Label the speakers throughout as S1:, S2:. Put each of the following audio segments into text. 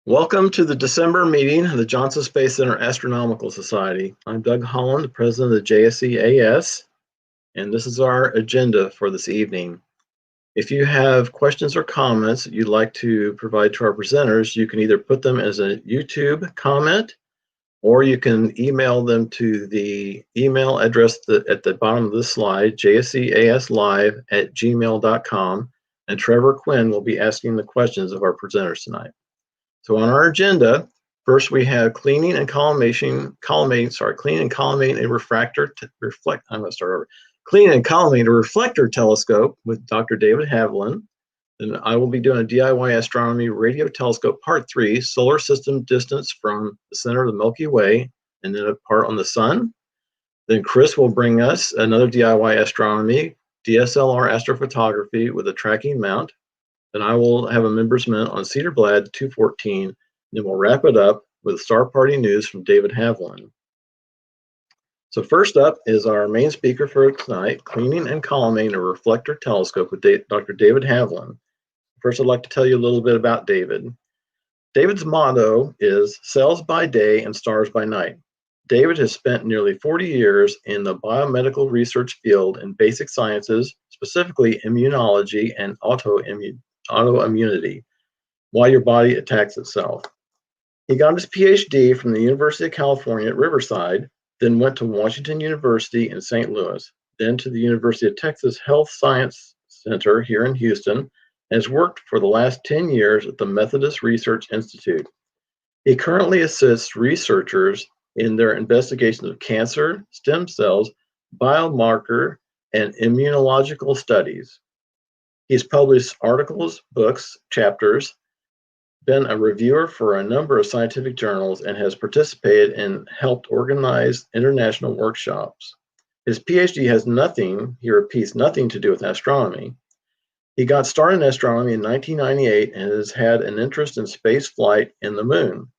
S1: Welcome to the December meeting of the Johnson Space Center Astronomical Society. I'm Doug Holland, president of the JSCAS, and this is our agenda for this evening. If you have questions or comments you'd like to provide to our presenters, you can either put them as a YouTube comment, or you can email them to the email address at the bottom of this slide, jscaslive@gmail.com, and Trevor Quinn will be asking the questions of our presenters tonight. So on our agenda, first we have cleaning and collimating a refractor cleaning and collimating a reflector telescope with Dr. David Haviland. And I will be doing a DIY astronomy radio telescope part 3, solar system distance from the center of the Milky Way, and then a part on the sun. Then Chris will bring us another DIY astronomy, DSLR astrophotography with a tracking mount. Then I will have a member's minute on Cederblad 214. Then we'll wrap it up with Star Party news from David Haviland. So first up is our main speaker for tonight, cleaning and collimating a reflector telescope with Dr. David Haviland. First, I'd like to tell you a little bit about David. David's motto is cells by day and stars by night. David has spent nearly 40 years in the biomedical research field in basic sciences, specifically immunology and autoimmunity, why your body attacks itself. He got his PhD from the University of California at Riverside, then went to Washington University in St. Louis, then to the University of Texas Health Science Center here in Houston, and has worked for the last 10 years at the Methodist Research Institute. He currently assists researchers in their investigations of cancer, stem cells, biomarker, and immunological studies. He's published articles, books, chapters, been a reviewer for a number of scientific journals, and has participated and helped organize international workshops. His PhD has nothing, he repeats, nothing to do with astronomy. He got started in astronomy in 1998 and has had an interest in space flight and the moon.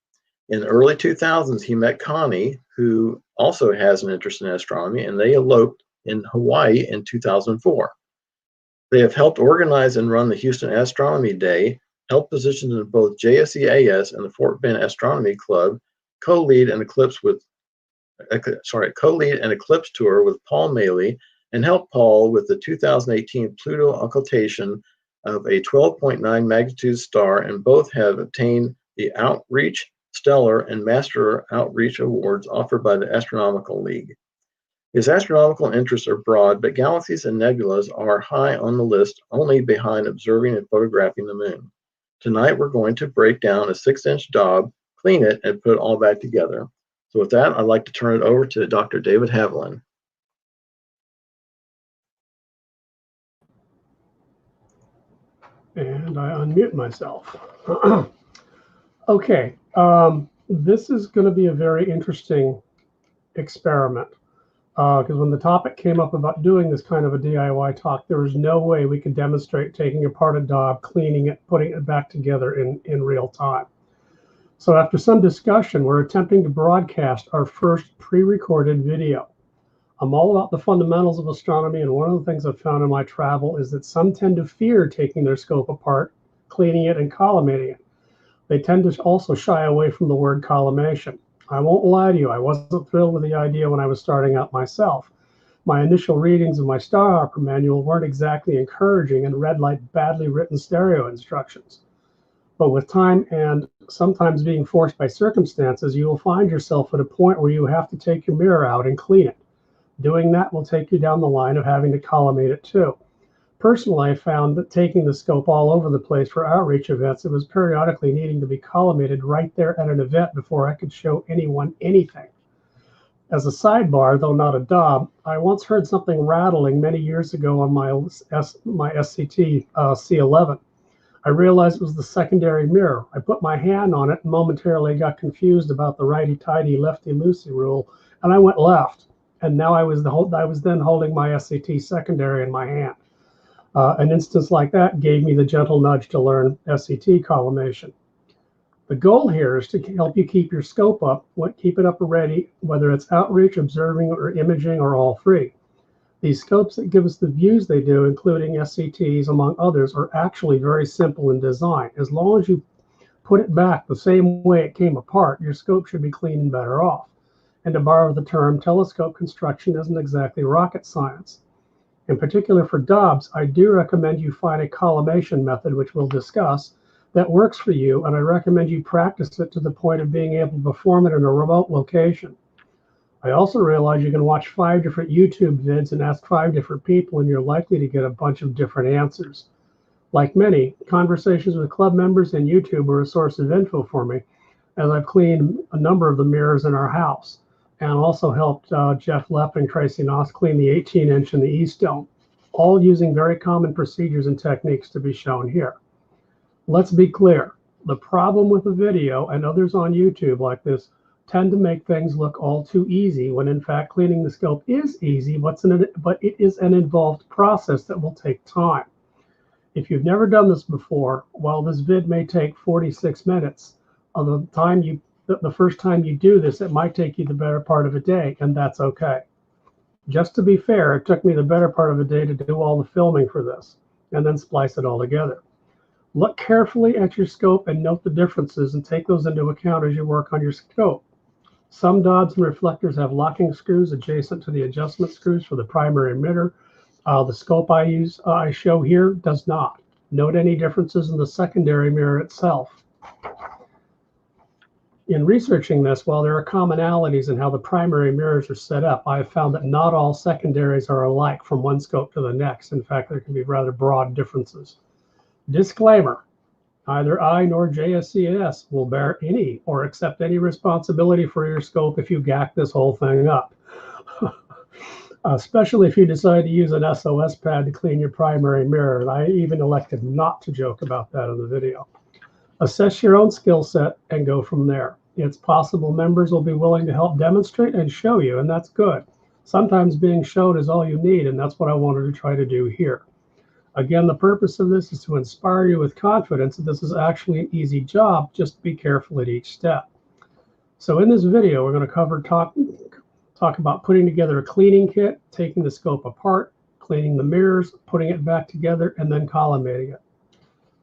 S1: In the early 2000s, he met Connie, who also has an interest in astronomy, and they eloped in Hawaii in 2004. They have helped organize and run the Houston Astronomy Day, held positions in both JSCAS and the Fort Bend Astronomy Club, co-lead an eclipse tour with Paul Maley, and helped Paul with the 2018 Pluto occultation of a 12.9 magnitude star, and both have obtained the Outreach, Stellar, and Master Outreach Awards offered by the Astronomical League. His astronomical interests are broad, but galaxies and nebulas are high on the list, only behind observing and photographing the moon. Tonight, we're going to break down a 6-inch daub, clean it, and put it all back together. So with that, I'd like to turn it over to Dr. David Haviland.
S2: And I unmute myself. Okay, this is going to be a very interesting experiment. Because when the topic came up about doing this kind of a DIY talk, there was no way we could demonstrate taking apart a daub, cleaning it, putting it back together in real time. So after some discussion, we're attempting to broadcast our first pre-recorded video. I'm all about the fundamentals of astronomy, and one of the things I've found in my travel is that some tend to fear taking their scope apart, cleaning it, and collimating it. They tend to also shy away from the word collimation. I won't lie to you, I wasn't thrilled with the idea when I was starting out myself. My initial readings of my Star Opera manual weren't exactly encouraging and read like badly written stereo instructions. But with time and sometimes being forced by circumstances, you will find yourself at a point where you have to take your mirror out and clean it. Doing that will take you down the line of having to collimate it too. Personally, I found that taking the scope all over the place for outreach events, it was periodically needing to be collimated right there at an event before I could show anyone anything. As a sidebar, though not a daub, I once heard something rattling many years ago on my SCT C11. I realized it was the secondary mirror. I put my hand on it and momentarily got confused about the righty-tighty, lefty-loosey rule, and I went left. And now I was then holding my SCT secondary in my hand. An instance like that gave me the gentle nudge to learn SCT collimation. The goal here is to help you keep your scope up, keep it up ready, whether it's outreach, observing, or imaging, or all three. These scopes that give us the views they do, including SCTs, among others, are actually very simple in design. As long as you put it back the same way it came apart, your scope should be clean and better off. And to borrow the term, telescope construction isn't exactly rocket science. In particular for Dobbs, I do recommend you find a collimation method, which we'll discuss, that works for you, and I recommend you practice it to the point of being able to perform it in a remote location. I also realize you can watch 5 different YouTube vids and ask 5 different people, and you're likely to get a bunch of different answers. Like many, conversations with club members and YouTube were a source of info for me, as I've cleaned a number of the mirrors in our house, and also helped Jeff Lepp and Tracy Noss clean the 18-inch in the East Dome, all using very common procedures and techniques to be shown here. Let's be clear. The problem with a video and others on YouTube like this tend to make things look all too easy when in fact cleaning the scope is easy, but it is an involved process that will take time. If you've never done this before, while this vid may take 46 minutes, the first time you do this, it might take you the better part of a day, and that's okay. Just to be fair, it took me the better part of a day to do all the filming for this, and then splice it all together. Look carefully at your scope and note the differences and take those into account as you work on your scope. Some Dobbs and reflectors have locking screws adjacent to the adjustment screws for the primary emitter. The scope I show here does not. Note any differences in the secondary mirror itself. In researching this, while there are commonalities in how the primary mirrors are set up, I have found that not all secondaries are alike from one scope to the next. In fact, there can be rather broad differences. Disclaimer, neither I nor JSCAS will bear any or accept any responsibility for your scope if you gack this whole thing up. Especially if you decide to use an SOS pad to clean your primary mirror. And I even elected not to joke about that in the video. Assess your own skill set and go from there. It's possible members will be willing to help demonstrate and show you, and that's good. Sometimes being shown is all you need, and that's what I wanted to try to do here. Again, the purpose of this is to inspire you with confidence that this is actually an easy job, just be careful at each step. So in this video, we're going to talk about putting together a cleaning kit, taking the scope apart, cleaning the mirrors, putting it back together, and then collimating it.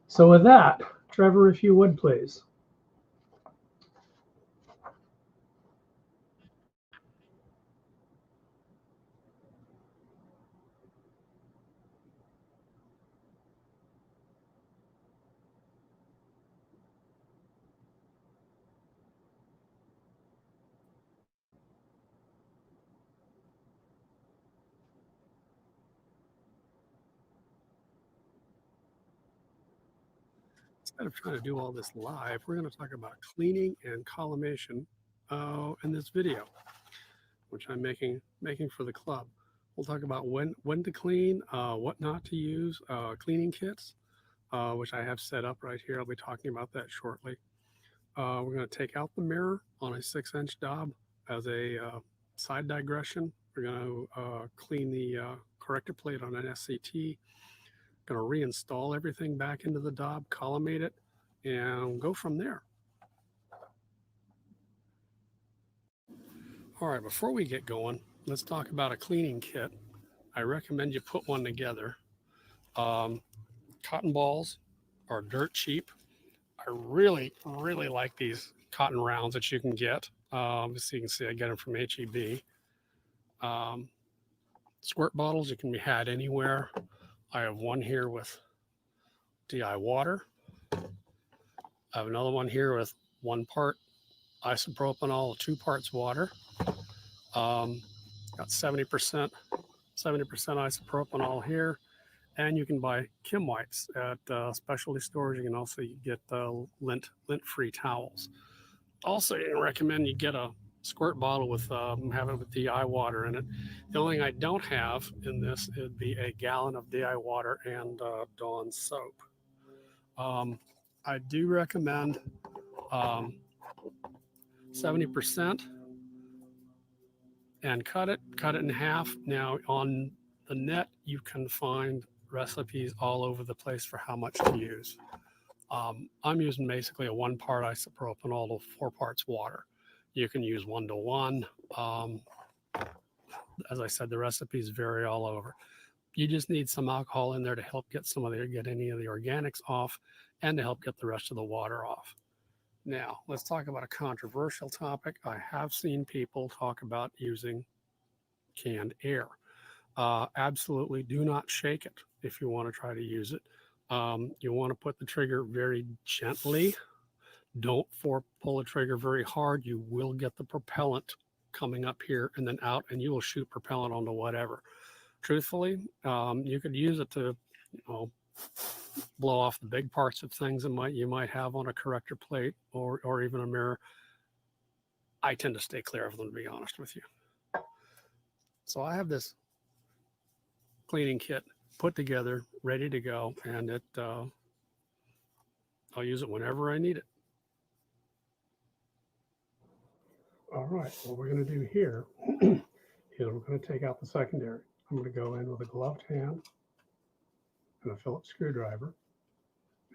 S2: So with that, Trevor, if you would, please.
S3: Instead of trying to do all this live, we're going to talk about cleaning and collimation in this video, which I'm making for the club. We'll talk about when to clean, what not to use, cleaning kits, which I have set up right here. I'll be talking about that shortly. We're going to take out the mirror on a 6-inch Dob as a side digression. We're going to clean the corrector plate on an SCT. Going to reinstall everything back into the Dob, collimate it, and go from there. All right, before we get going, let's talk about a cleaning kit. I recommend you put one together. Cotton balls are dirt cheap. I really like these cotton rounds that you can get. As you can see, I get them from HEB. Squirt bottles, you can be had anywhere. I have one here with DI water. I have another one here with 1 part isopropanol, 2 parts water. Got 70% isopropanol here. And you can buy Kim wipes at specialty stores. You can also get lint-free towels. Also, I recommend you get a squirt bottle with have it with DI water in it. The only thing I don't have in this would be a gallon of DI water and Dawn soap. I do recommend 70% and cut it in half. Now on the net, you can find recipes all over the place for how much to use. I'm using basically a 1 part isopropanol to 4 parts water. You can use 1-to-1. As I said, the recipes vary all over. You just need some alcohol in there to help get any of the organics off and to help get the rest of the water off. Now, let's talk about a controversial topic. I have seen people talk about using canned air. Absolutely do not shake it if you want to try to use it. You want to put the trigger very gently. Don't pull the trigger very hard. You will get the propellant coming up here and then out, and you will shoot propellant onto whatever. Truthfully, you could use it to, blow off the big parts of things that you might have on a corrector plate or even a mirror. I tend to stay clear of them, to be honest with you. So I have this cleaning kit put together, ready to go, and I'll use it whenever I need it.
S2: All right, what we're going to do here is we're going to take out the secondary. I'm going to go in with a gloved hand and a Phillips screwdriver,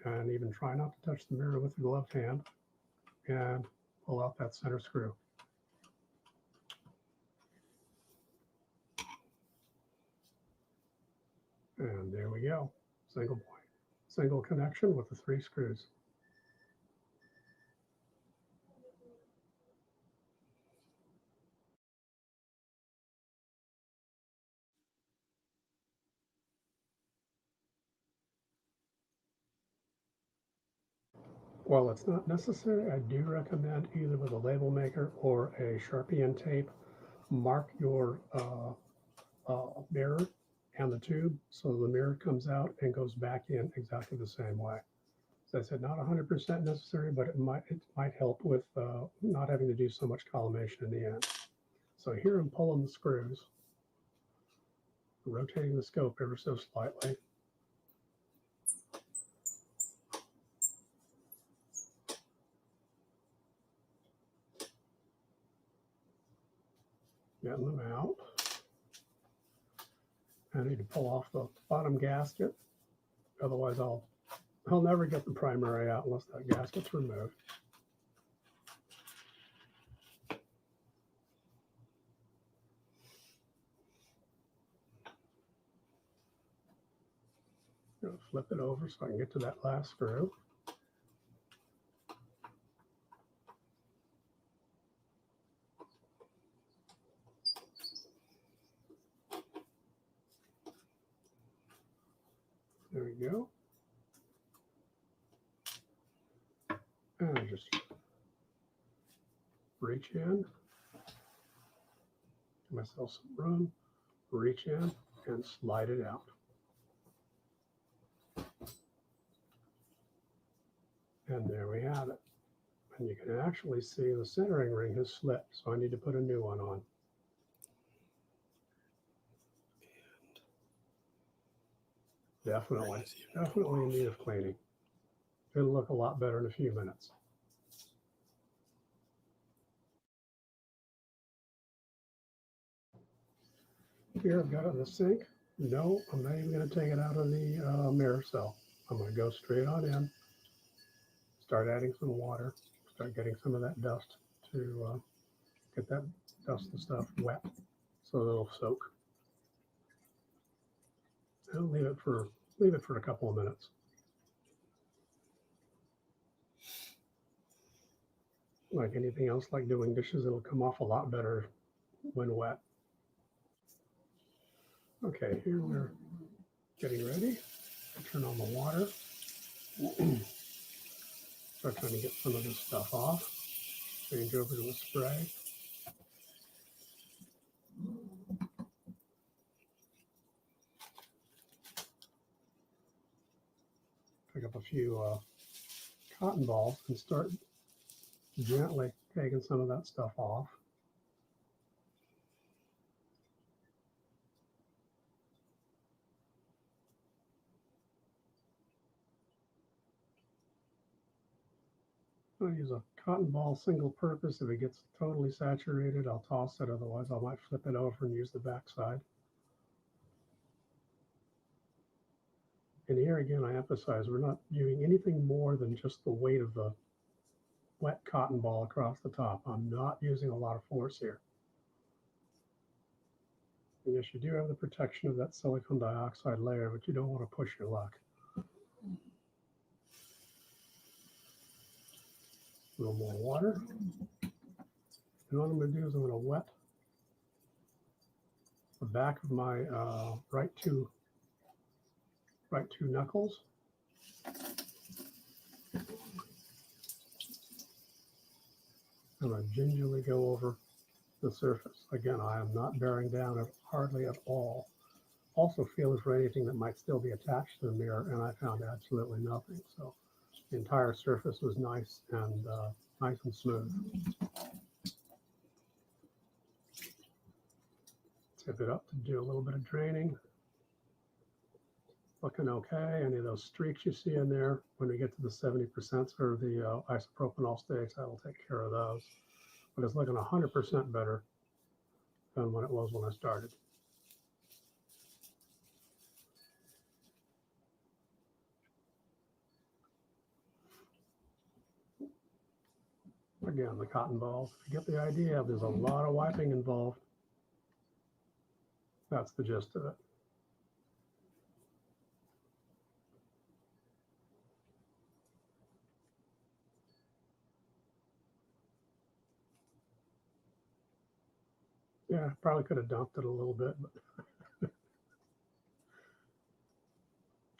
S2: and even try not to touch the mirror with the gloved hand, and pull out that center screw. And there we go, single point, single connection with the 3 screws. While it's not necessary, I do recommend either with a label maker or a Sharpie and tape, mark your mirror and the tube so the mirror comes out and goes back in exactly the same way. As I said, not 100% necessary, but it might help with not having to do so much collimation in the end. So here I'm pulling the screws, rotating the scope ever so slightly. Getting them out. I need to pull off the bottom gasket, otherwise I'll never get the primary out unless that gasket's removed. I'm going to flip it over so I can get to that last screw. There we go. And I just reach in, give myself some room, reach in and slide it out. And there we have it. And you can actually see the centering ring has slipped, so I need to put a new one on. Definitely in need of cleaning. It'll look a lot better in a few minutes. Here I've got it in the sink. No, I'm not even going to take it out of the mirror cell. I'm going to go straight on in, start adding some water, start getting some of that dust to get that dust and stuff wet so it'll soak. And leave it for a couple of minutes. Like anything else, like doing dishes, it'll come off a lot better when wet. Okay, here we're getting ready. Turn on the water. Start trying to get some of this stuff off. Change over to the spray. Pick up a few cotton balls and start gently taking some of that stuff off. I'll use a cotton ball single purpose. If it gets totally saturated, I'll toss it. Otherwise, I might flip it over and use the back side. And here again, I emphasize we're not viewing anything more than just the weight of the wet cotton ball across the top. I'm not using a lot of force here. And yes, you do have the protection of that silicon dioxide layer, but you don't want to push your luck. A little more water. And what I'm going to do is I'm going to wet the back of my right two knuckles. I'm going to gingerly go over the surface. Again, I am not bearing down hardly at all. Also feel for anything that might still be attached to the mirror, and I found absolutely nothing. So the entire surface was nice and smooth. Tip it up to do a little bit of draining. Looking okay. Any of those streaks you see in there, when we get to the 70% or the isopropanol stage, that'll take care of those. But it's looking 100% better than what it was when I started. Again, the cotton balls, if you get the idea, there's a lot of wiping involved. That's the gist of it. Yeah, probably could have dumped it a little bit, but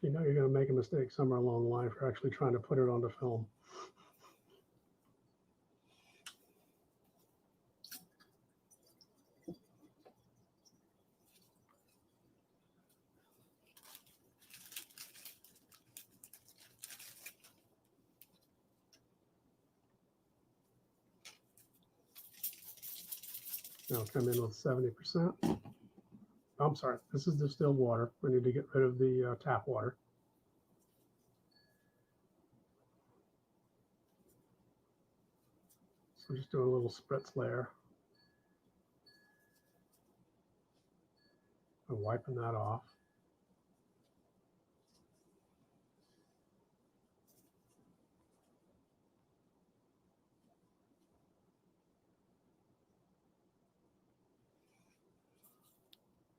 S2: you know you're going to make a mistake somewhere along the line for actually trying to put it onto film. Now come in with 70%. I'm sorry, this is distilled water. We need to get rid of the tap water. So just do a little spritz layer. I'm wiping that off.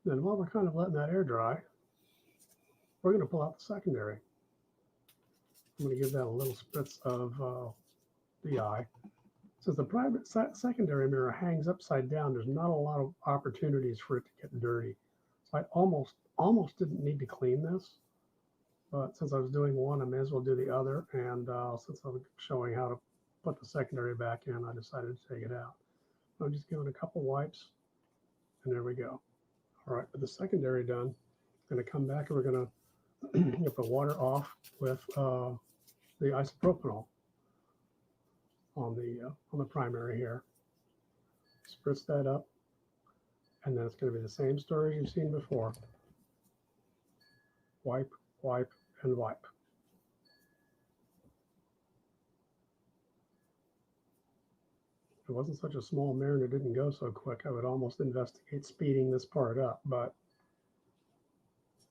S2: Then while we're kind of letting that air dry, we're going to pull out the secondary. I'm going to give that a little spritz of DI. Since the secondary mirror hangs upside down, there's not a lot of opportunities for it to get dirty. So I almost didn't need to clean this, but since I was doing one, I may as well do the other. And since I'm showing how to put the secondary back in, I decided to take it out. I'm just giving a couple wipes, and there we go. All right, with the secondary done, I'm going to come back and we're going to get the water off with the isopropanol on the primary here. Spritz that up, and then it's going to be the same story you've seen before. Wipe, wipe, and wipe. If it wasn't such a small mirror and it didn't go so quick, I would almost investigate speeding this part up, but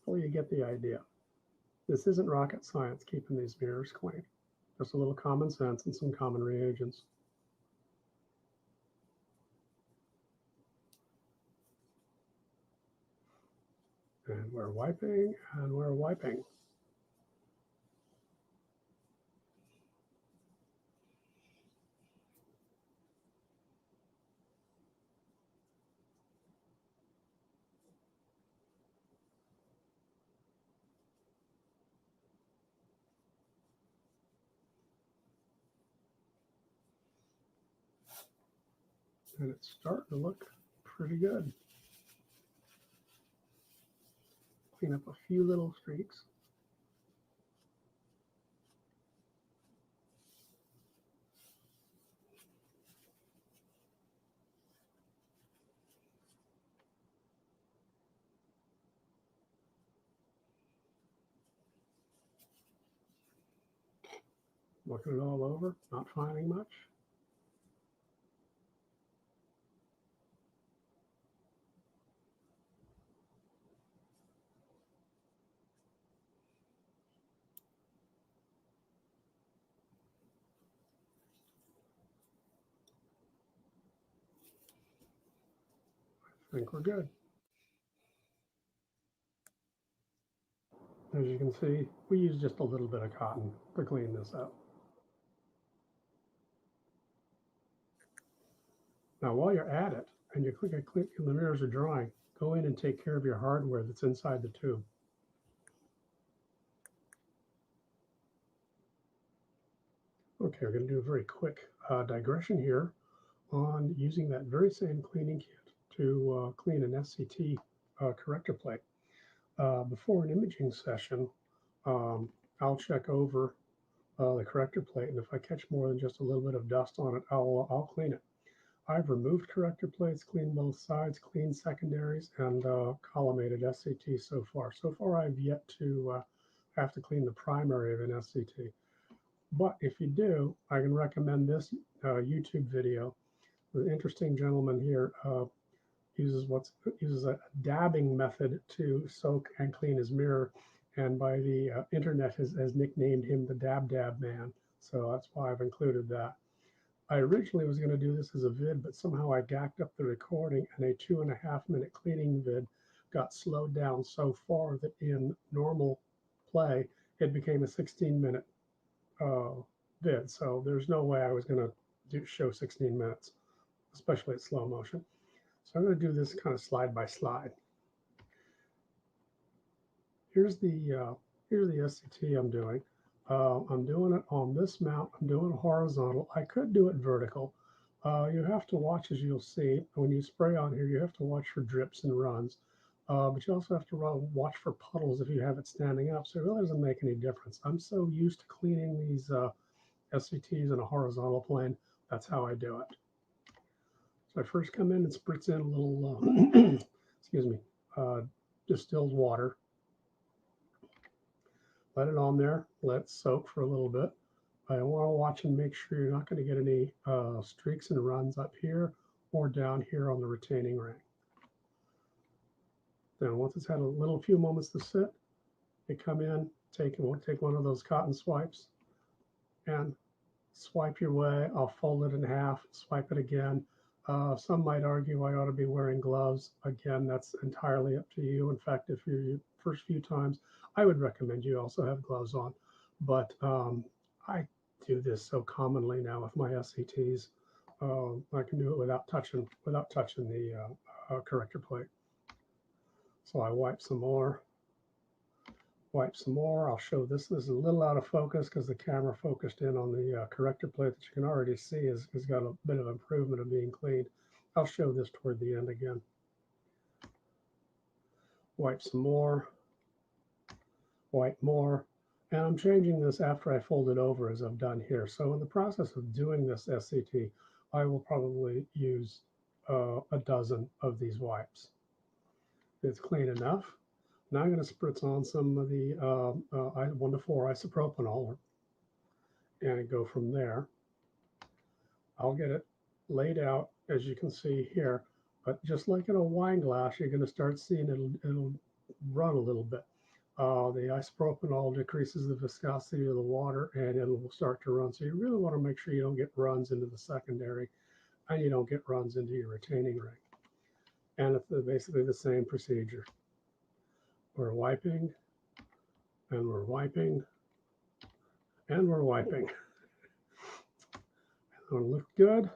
S2: hopefully you get the idea. This isn't rocket science, keeping these mirrors clean. Just a little common sense and some common reagents. And we're wiping, and we're wiping. And it's starting to look pretty good. Clean up a few little streaks. Looking it all over, not finding much. I think we're good. As you can see, we use just a little bit of cotton to clean this up. Now, while you're at it, and you click the mirrors are drying, go in and take care of your hardware that's inside the tube. Okay, we're going to do a very quick digression here on using that very same cleaning kit to clean an SCT corrector plate. Before an imaging session, I'll check over the corrector plate, and if I catch more than just a little bit of dust on it, I'll clean it. I've removed corrector plates, cleaned both sides, cleaned secondaries, and collimated SCT so far. So far, I've yet to have to clean the primary of an SCT. But if you do, I can recommend this YouTube video. The interesting gentleman here uses a dabbing method to soak and clean his mirror, and by the internet has nicknamed him the Dab Man. So that's why I've included that. I originally was going to do this as a vid, but somehow I gacked up the recording, and a 2.5-minute cleaning vid got slowed down so far that in normal play, it became a 16-minute vid. So there's no way I was going to show 16 minutes, especially at slow motion. So I'm going to do this kind of slide by slide. Here's the SCT I'm doing. I'm doing it on this mount. I'm doing it horizontal. I could do it vertical. You have to watch, as you'll see, when you spray on here, you have to watch for drips and runs. But you also have to watch for puddles if you have it standing up. So it really doesn't make any difference. I'm so used to cleaning these SCTs in a horizontal plane. That's how I do it. So I first come in and spritz in a little, excuse me, distilled water. Let it on there, let it soak for a little bit. I want to watch and make sure you're not going to get any streaks and runs up here or down here on the retaining ring. Then once it's had a few moments to sit, you come in, take one of those cotton swipes and swipe your way. I'll fold it in half, swipe it again. Some might argue I ought to be wearing gloves. Again, that's entirely up to you. In fact, if you're your first few times, I would recommend you also have gloves on. But I do this so commonly now with my SCTs. I can do it without touching the corrector plate. So I wipe some more. I'll show this. This is a little out of focus because the camera focused in on the corrector plate that you can already see has got a bit of improvement of being cleaned. I'll show this toward the end again. Wipe some more. Wipe more. And I'm changing this after I fold it over, as I've done here. So in the process of doing this SCT, I will probably use a dozen of these wipes. It's clean enough. Now I'm going to spritz on some of the 1,4 isopropanol and go from there. I'll get it laid out, as you can see here, but just like in a wine glass, you're going to start seeing it'll run a little bit. The isopropanol decreases the viscosity of the water and it will start to run. So you really want to make sure you don't get runs into the secondary and you don't get runs into your retaining ring. And it's basically the same procedure. We're wiping, and we're wiping, and we're wiping. It'll look good.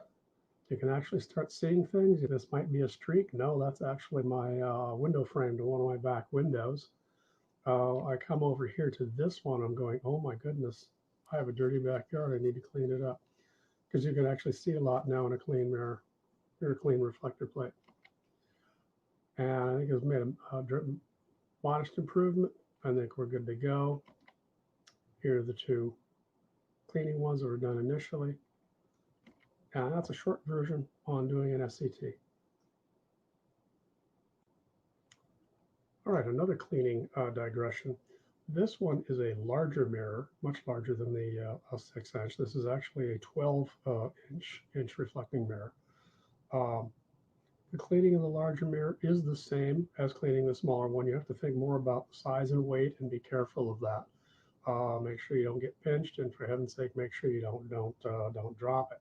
S2: You can actually start seeing things. This might be a streak. No, that's actually my window frame to one of my back windows. I come over here to this one. I'm going, oh my goodness, I have a dirty backyard. I need to clean it up. Because you can actually see a lot now in a clean mirror, or a clean reflector plate. And I think it's made a modest improvement. I think we're good to go. Here are the two cleaning ones that were done initially. And that's a short version on doing an SCT. All right, another cleaning digression. This one is a larger mirror, much larger than the 6-inch. This is actually a 12-inch reflecting mirror. The cleaning of the larger mirror is the same as cleaning the smaller one. You have to think more about the size and weight and be careful of that. Make sure you don't get pinched, and for heaven's sake, make sure you don't drop it.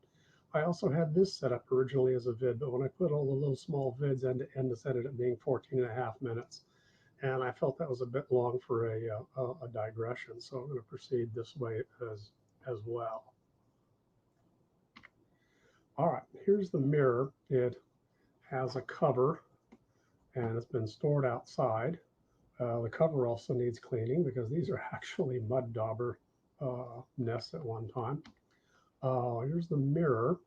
S2: I also had this set up originally as a vid, but when I put all the little small vids end to end, this ended up being 14.5 minutes. And I felt that was a bit long for a digression, so I'm going to proceed this way as well. All right, here's the mirror. It has a cover and it's been stored outside. The cover also needs cleaning because these are actually mud dauber nests at one time. Here's the mirror.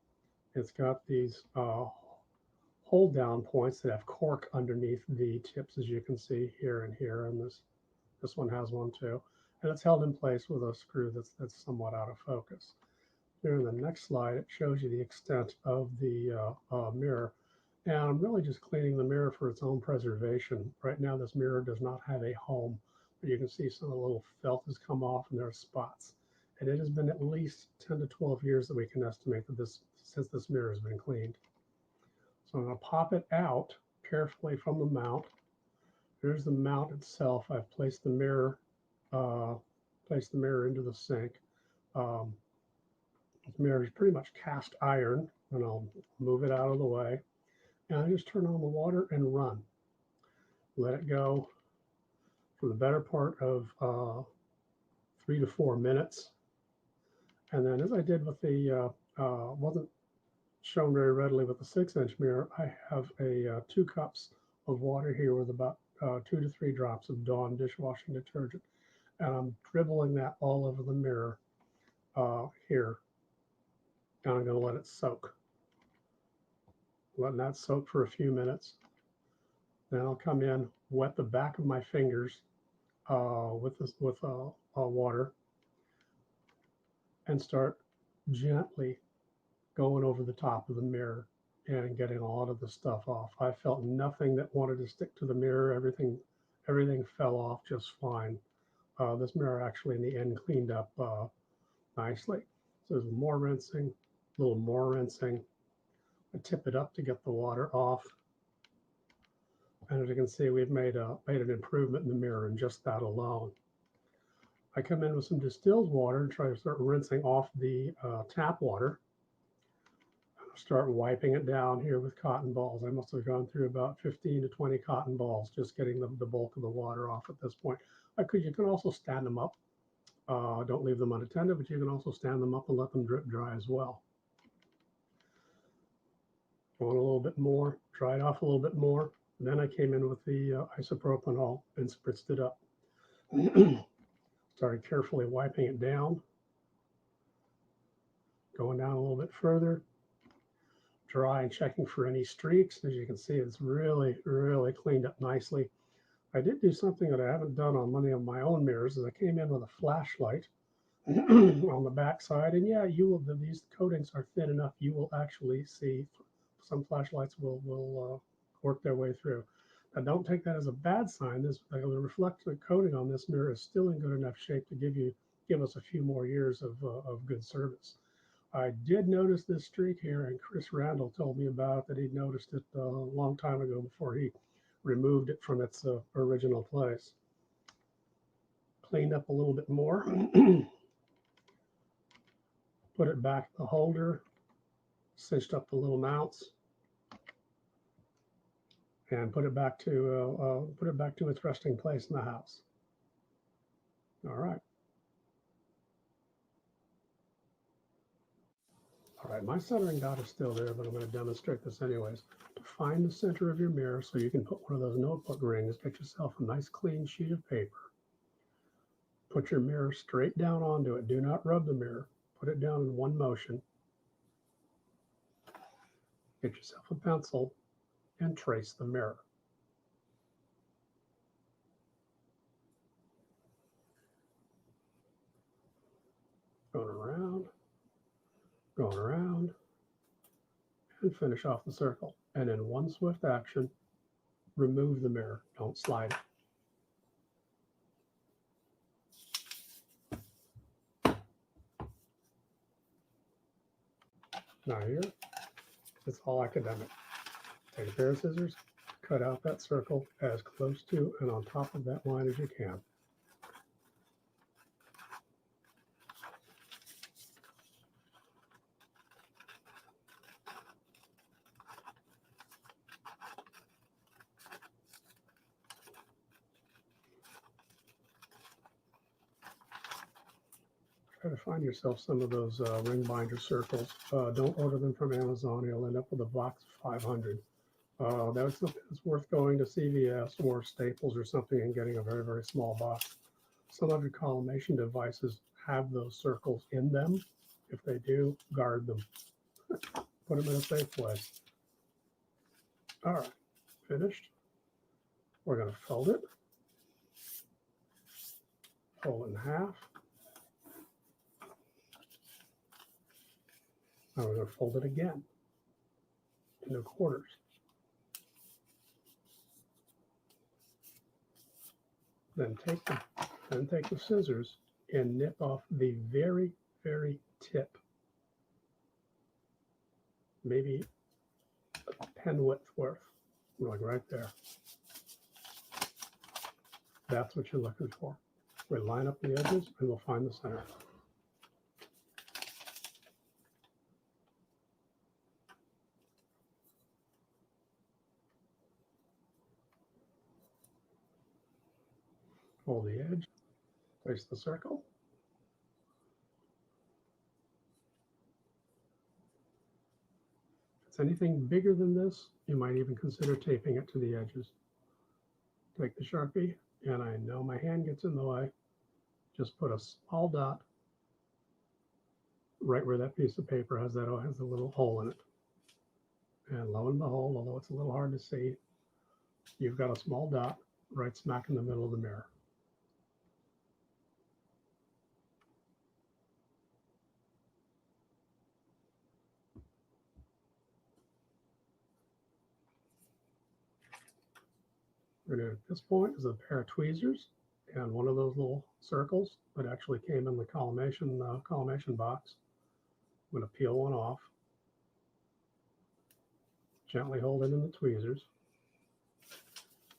S2: It's got these hold down points that have cork underneath the tips, as you can see here and here, and this one has one too. And it's held in place with a screw that's somewhat out of focus. Here in the next slide, it shows you the extent of the mirror. And I'm really just cleaning the mirror for its own preservation. Right now, this mirror does not have a home, but you can see some of the little felt has come off and there are spots. And it has been at least 10 to 12 years that we can estimate that since this mirror has been cleaned. So I'm going to pop it out carefully from the mount. Here's the mount itself. I've placed the mirror into the sink. This mirror is pretty much cast iron, and I'll move it out of the way. And I just turn on the water and run. Let it go for the better part of 3 to 4 minutes. And then, as I did with the, wasn't shown very readily with the 6-inch mirror, I have 2 cups of water here with about 2 to 3 drops of Dawn dishwashing detergent. And I'm dribbling that all over the mirror here. And I'm going to let it soak. Letting that soak for a few minutes. Then I'll come in, wet the back of my fingers with water, and start gently going over the top of the mirror and getting a lot of the stuff off. I felt nothing that wanted to stick to the mirror. Everything fell off just fine. This mirror actually in the end cleaned up nicely. So there's more rinsing, a little more rinsing. I tip it up to get the water off. And as you can see, we've made an improvement in the mirror in just that alone. I come in with some distilled water and try to start rinsing off the tap water. Start wiping it down here with cotton balls. I must have gone through about 15 to 20 cotton balls, just getting the bulk of the water off at this point. You can also stand them up. Don't leave them unattended, but you can also stand them up and let them drip dry as well. Going a little bit more, dry it off a little bit more. Then I came in with the isopropanol and spritzed it up. Started carefully wiping it down. Going down a little bit further. Dry and checking for any streaks. As you can see, it's really, really cleaned up nicely. I did do something that I haven't done on many of my own mirrors, is I came in with a flashlight on the back side. And yeah, these coatings are thin enough, you will actually see some flashlights will work their way through. Now, don't take that as a bad sign. The reflective coating on this mirror is still in good enough shape to give us a few more years of good service. I did notice this streak here, and Chris Randall told me about that he'd noticed it a long time ago before he removed it from its original place. Cleaned up a little bit more. Put it back in the holder. Cinched up the little mounts. And put it back to its resting place in the house. All right. All right, my centering dot is still there, but I'm going to demonstrate this anyways. To find the center of your mirror so you can put one of those notebook rings, get yourself a nice clean sheet of paper. Put your mirror straight down onto it. Do not rub the mirror. Put it down in one motion. Get yourself a pencil and trace the mirror. Going around, and finish off the circle. And in one swift action, remove the mirror. Don't slide it. Now here, it's all academic. Take a pair of scissors, cut out that circle as close to and on top of that line as you can. Try to find yourself some of those ring binder circles. Don't order them from Amazon. You'll end up with a box of 500. That's something that's worth going to CVS or Staples or something and getting a very, very small box. Some of your collimation devices have those circles in them. If they do, guard them. Put them in a safe place. All right, finished. We're going to fold it. Fold it in half. Now we're going to fold it again into quarters. Then take the scissors and nip off the very, very tip. Maybe a pen width worth, like right there. That's what you're looking for. We line up the edges and we'll find the center. Hold the edge, place the circle. If it's anything bigger than this, you might even consider taping it to the edges. Take the Sharpie, and I know my hand gets in the way. Just put a small dot right where that piece of paper has a little hole in it. And lo and behold, although it's a little hard to see, you've got a small dot right smack in the middle of the mirror. At this point is a pair of tweezers and one of those little circles that actually came in the collimation box. I'm going to peel one off. Gently hold it in the tweezers.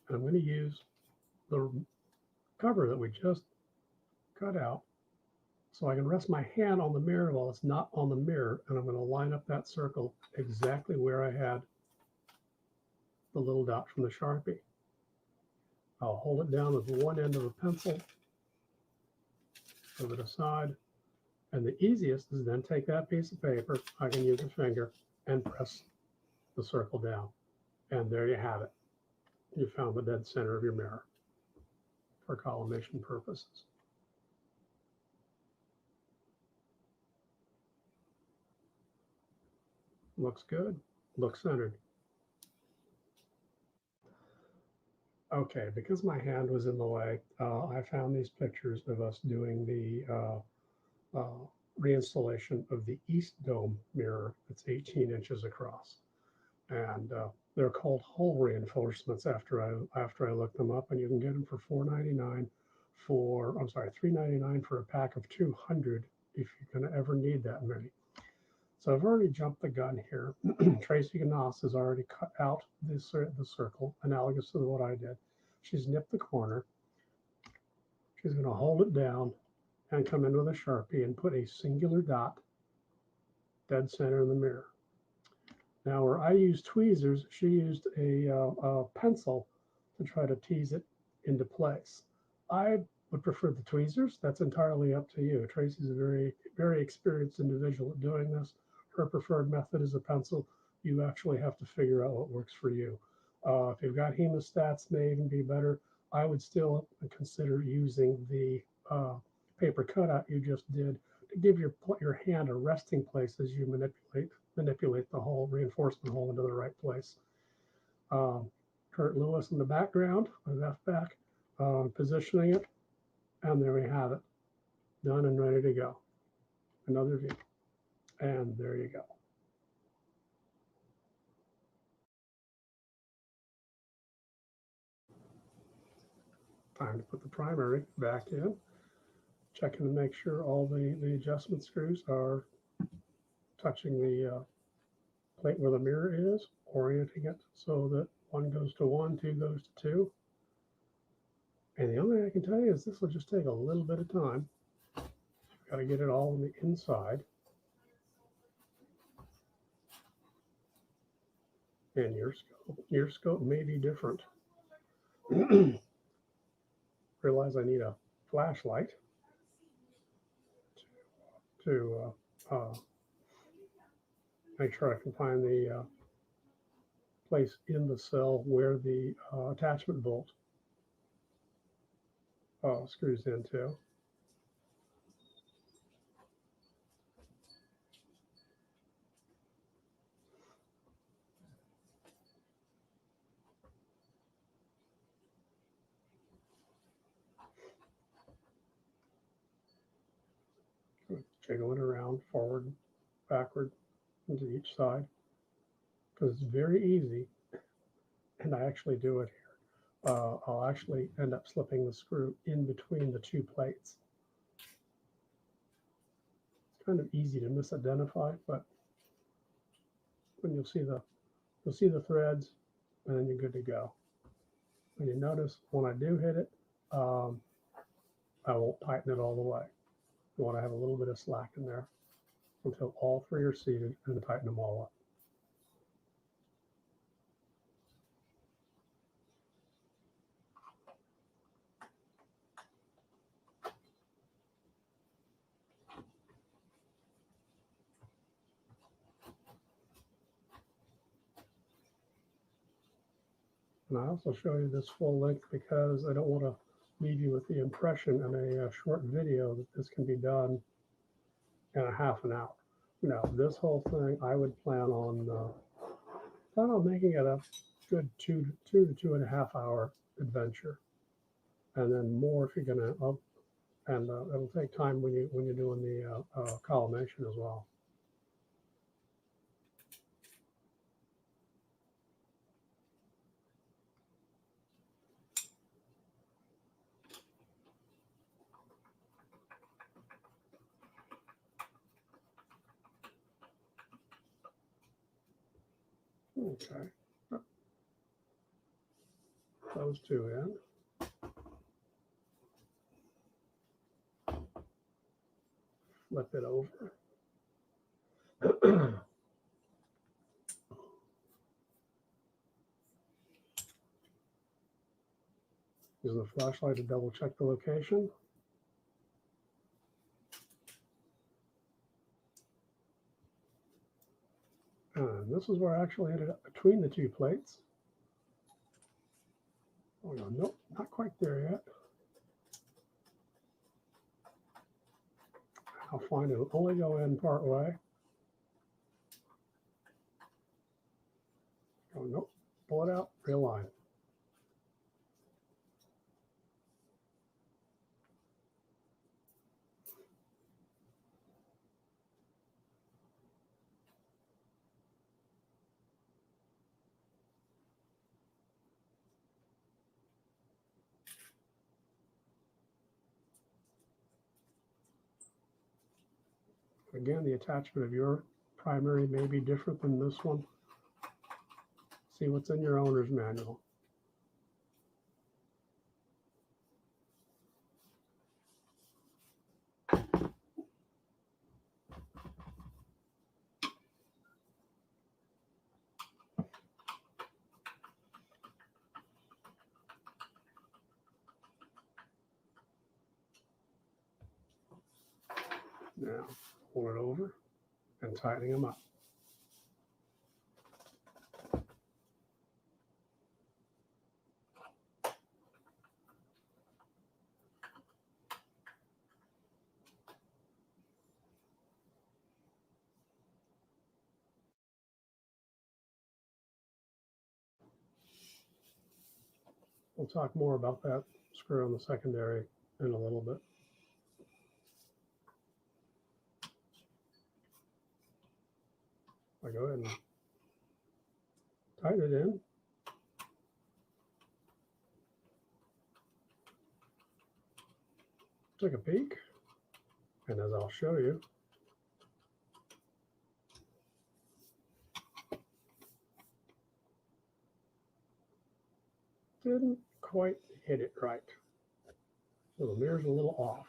S2: And I'm going to use the cover that we just cut out so I can rest my hand on the mirror while it's not on the mirror, and I'm going to line up that circle exactly where I had the little dot from the Sharpie. I'll hold it down with one end of a pencil, move it aside, and the easiest is then take that piece of paper, I can use a finger, and press the circle down. And there you have it. You found the dead center of your mirror for collimation purposes. Looks good, looks centered. Okay, because my hand was in the way, I found these pictures of us doing the reinstallation of the East Dome mirror that's 18 inches across. And they're called hull reinforcements after I looked them up, and you can get them for $4.99 $3.99 for a pack of 200 if you're going to ever need that many. So I've already jumped the gun here. Tracy Gnass has already cut out the circle, analogous to what I did. She's nipped the corner. She's going to hold it down and come in with a Sharpie and put a singular dot dead center in the mirror. Now, where I used tweezers, she used a pencil to try to tease it into place. I would prefer the tweezers. That's entirely up to you. Tracy's a very, very experienced individual at doing this. Her preferred method is a pencil. You actually have to figure out what works for you. If you've got hemostats, may even be better. I would still consider using the paper cutout you just did to give your hand a resting place as you manipulate the hole, reinforcement hole into the right place. Kurt Lewis in the background with F back, positioning it, and there we have it, done and ready to go. Another view, and there you go. Time to put the primary back in, checking to make sure all the adjustment screws are touching the plate where the mirror is, orienting it so that one goes to one, two goes to two. And the only thing I can tell you is this will just take a little bit of time. You've got to get it all on the inside. And your scope may be different. Realize I need a flashlight. to make sure I can find the place in the cell where the attachment bolt screws into. Jiggling around forward, backward, into each side, because it's very easy, and I actually do it here. I'll actually end up slipping the screw in between the two plates. It's kind of easy to misidentify, but when you'll see the threads, and then you're good to go. And you notice when I do hit it, I won't tighten it all the way. You want to have a little bit of slack in there until all three are seated, and tighten them all up. And I also show you this full length because I don't want to leave you with the impression in a short video that this can be done in a half an hour. No, this whole thing I would plan on making it a good two to 2.5 hour adventure, and then more if you're gonna and it'll take time when you're doing the collimation as well. Okay, those two in. Flip it over. Using the flashlight to double check the location. And this is where I actually ended up between the two plates. Oh no, nope, not quite there yet. I'll find it'll only go in part way. Oh nope, pull it out, realign. Again, the attachment of your primary may be different than this one. See what's in your owner's manual. Now, pull it over and tightening them up. We'll talk more about that screw on the secondary in a little bit. I go ahead and tighten it in. Take a peek, and as I'll show you, didn't quite hit it right. So the mirror's a little off.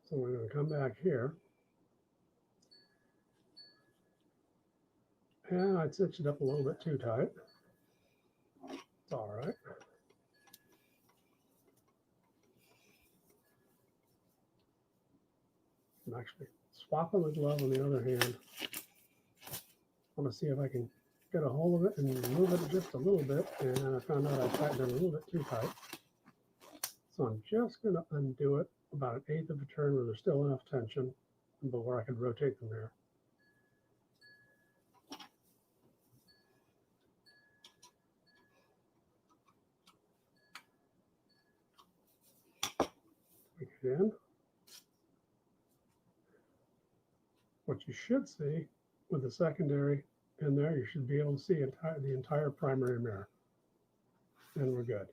S2: So we're going to come back here. And I'd stitch it up a little bit too tight. It's all right. I'm actually swapping the glove on the other hand. I'm going to see if I can get a hold of it and move it just a little bit. And I found out I tightened it a little bit too tight. So I'm just going to undo it about an eighth of a turn where there's still enough tension, but where I could rotate the mirror. Again, what you should see with the secondary in there, you should be able to see the entire primary mirror. And we're good.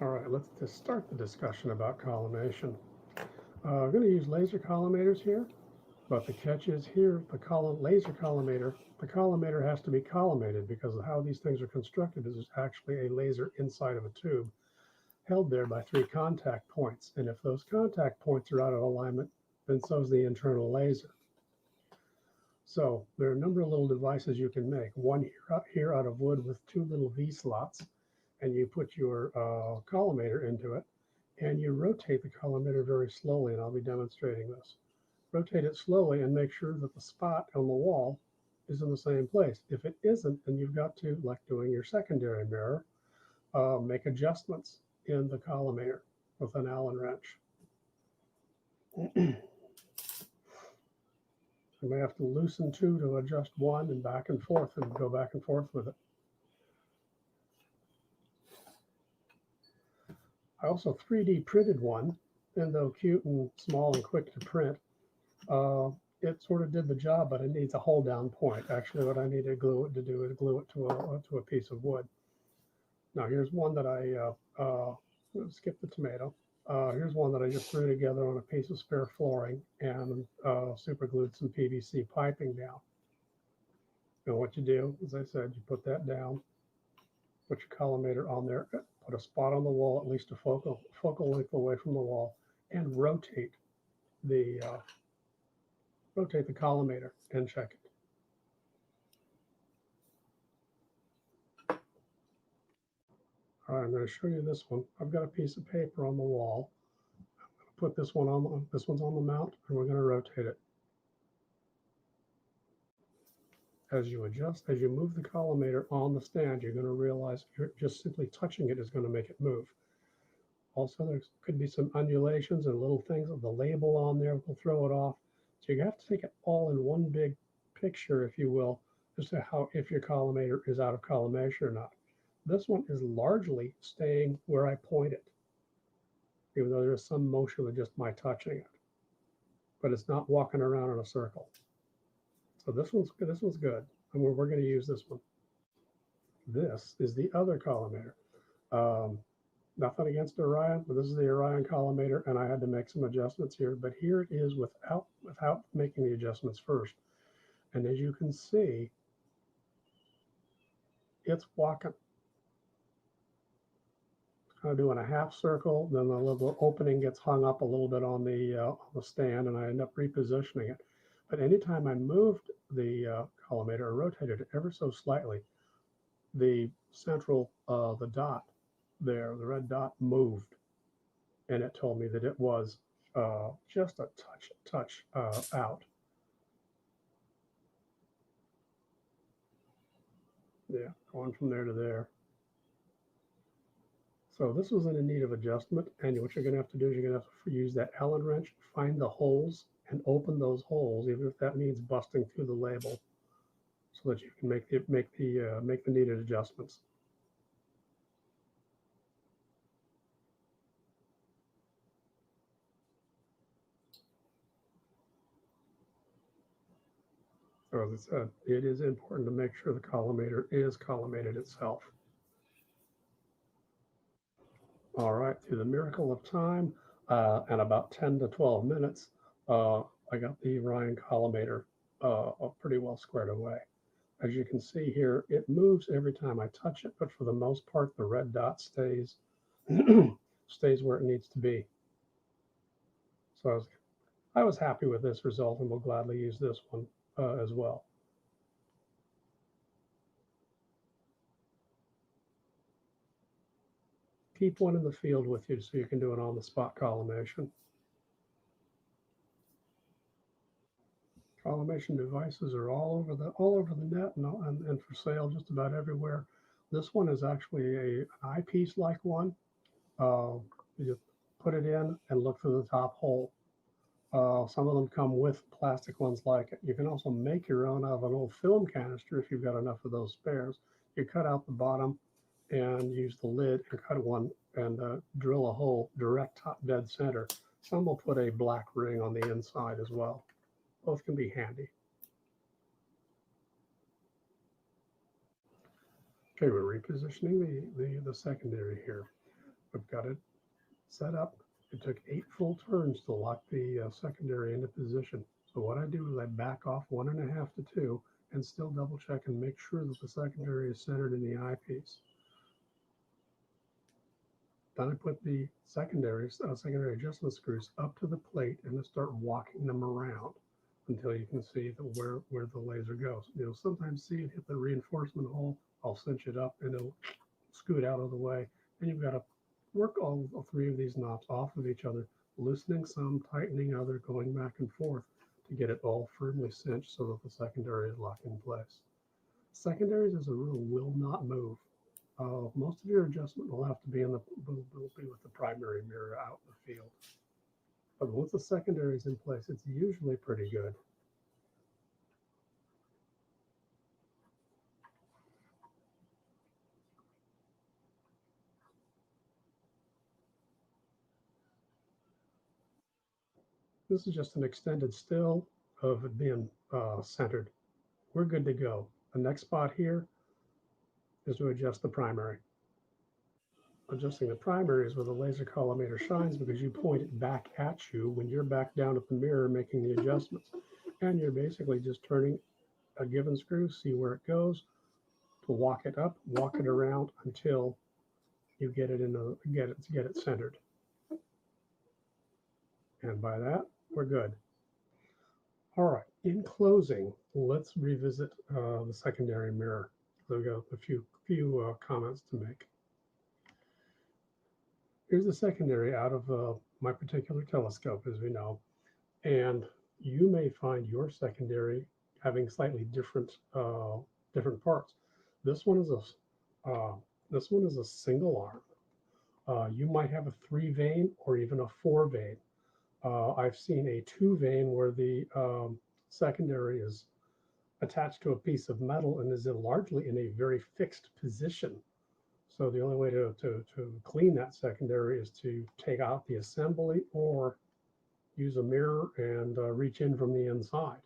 S2: All right, let's just start the discussion about collimation. I'm going to use laser collimators here, but the catch is here, laser collimator, the collimator has to be collimated because of how these things are constructed is actually a laser inside of a tube held there by 3 contact points. And if those contact points are out of alignment, then so is the internal laser. So there are a number of little devices you can make. One here out of wood with 2 little V slots, and you put your collimator into it, and you rotate the collimator very slowly, and I'll be demonstrating this. Rotate it slowly and make sure that the spot on the wall is in the same place. If it isn't, then you've got to, like doing your secondary mirror, make adjustments in the collimator with an Allen wrench. I may have to loosen 2 to adjust 1 and back and forth and go back and forth with it. I also 3D printed one, and though cute and small and quick to print, it sort of did the job, but it needs a hold down point. Actually, what I need to glue it to a piece of wood. Now here's one that I skip the tomato. Here's one that I just threw together on a piece of spare flooring and super glued some PVC piping down. And what you do, as I said, you put that down, put your collimator on there, put a spot on the wall, at least a focal length away from the wall, and rotate the collimator and check it. All right, I'm going to show you this one. I've got a piece of paper on the wall. I'm going to put this one on. This one's on the mount, and we're going to rotate it. As you move the collimator on the stand, you're going to realize you're just simply touching it is going to make it move. Also, there could be some undulations and little things with the label on there will throw it off. So you have to take it all in one big picture, if you will, as to how if your collimator is out of collimation or not. This one is largely staying where I point it, even though there's some motion with just my touching it. But it's not walking around in a circle. So this one's good, and we're going to use this one. This is the other collimator. Nothing against Orion, but this is the Orion collimator, and I had to make some adjustments here. But here it is without making the adjustments first. And as you can see, it's walking. Kind of doing a half circle, then the little opening gets hung up a little bit on the stand, and I end up repositioning it. But anytime I moved the collimator or rotated it ever so slightly, the central, the dot there, the red dot moved, and it told me that it was just a touch out. Yeah, going from there to there. So this was in need of adjustment, and what you're going to have to do is you're going to have to use that Allen wrench, find the holes, and open those holes, even if that means busting through the label, so that you can make the needed adjustments. So as I said, it is important to make sure the collimator is collimated itself. All right, through the miracle of time, and about 10 to 12 minutes, I got the Orion collimator pretty well squared away. As you can see here, it moves every time I touch it, but for the most part, the red dot stays stays where it needs to be. So I was happy with this result, and will gladly use this one as well. Keep one in the field with you so you can do an on-the-spot collimation. Collimation devices are all over the net and for sale just about everywhere. This one is actually an eyepiece-like one. You just put it in and look through the top hole. Some of them come with plastic ones like it. You can also make your own out of an old film canister if you've got enough of those spares. You cut out the bottom and use the lid and cut one and drill a hole direct top dead center. Some will put a black ring on the inside as well. Both can be handy. Okay, we're repositioning the secondary here. We've got it set up. It took 8 full turns to lock the secondary into position. So what I do is I back off 1.5 to 2 and still double check and make sure that the secondary is centered in the eyepiece. Then I put the secondary adjustment screws up to the plate and I start walking them around until you can see where the laser goes. You'll sometimes see it hit the reinforcement hole. I'll cinch it up and it'll scoot out of the way. And you've got to work all 3 of these knobs off of each other, loosening some, tightening other, going back and forth to get it all firmly cinched so that the secondary is locked in place. Secondaries, as a rule, will not move. Most of your adjustment will have to be with the primary mirror out in the field. But once the secondary is in place, it's usually pretty good. This is just an extended still of it being centered. We're good to go. The next spot here is to adjust the primary. Adjusting the primary is where the laser collimator shines because you point it back at you when you're back down at the mirror making the adjustments. And you're basically just turning a given screw, see where it goes, to walk it up, walk it around until you get it centered. And by that, we're good. All right, in closing, let's revisit the secondary mirror. I've got a few comments to make. Here's the secondary out of my particular telescope, as we know, and you may find your secondary having slightly different parts. This one is a single arm. You might have a 3-vein or even a 4-vein. I've seen a 2-vein where the secondary is attached to a piece of metal and is largely in a very fixed position. So the only way to clean that secondary is to take out the assembly or use a mirror and reach in from the inside.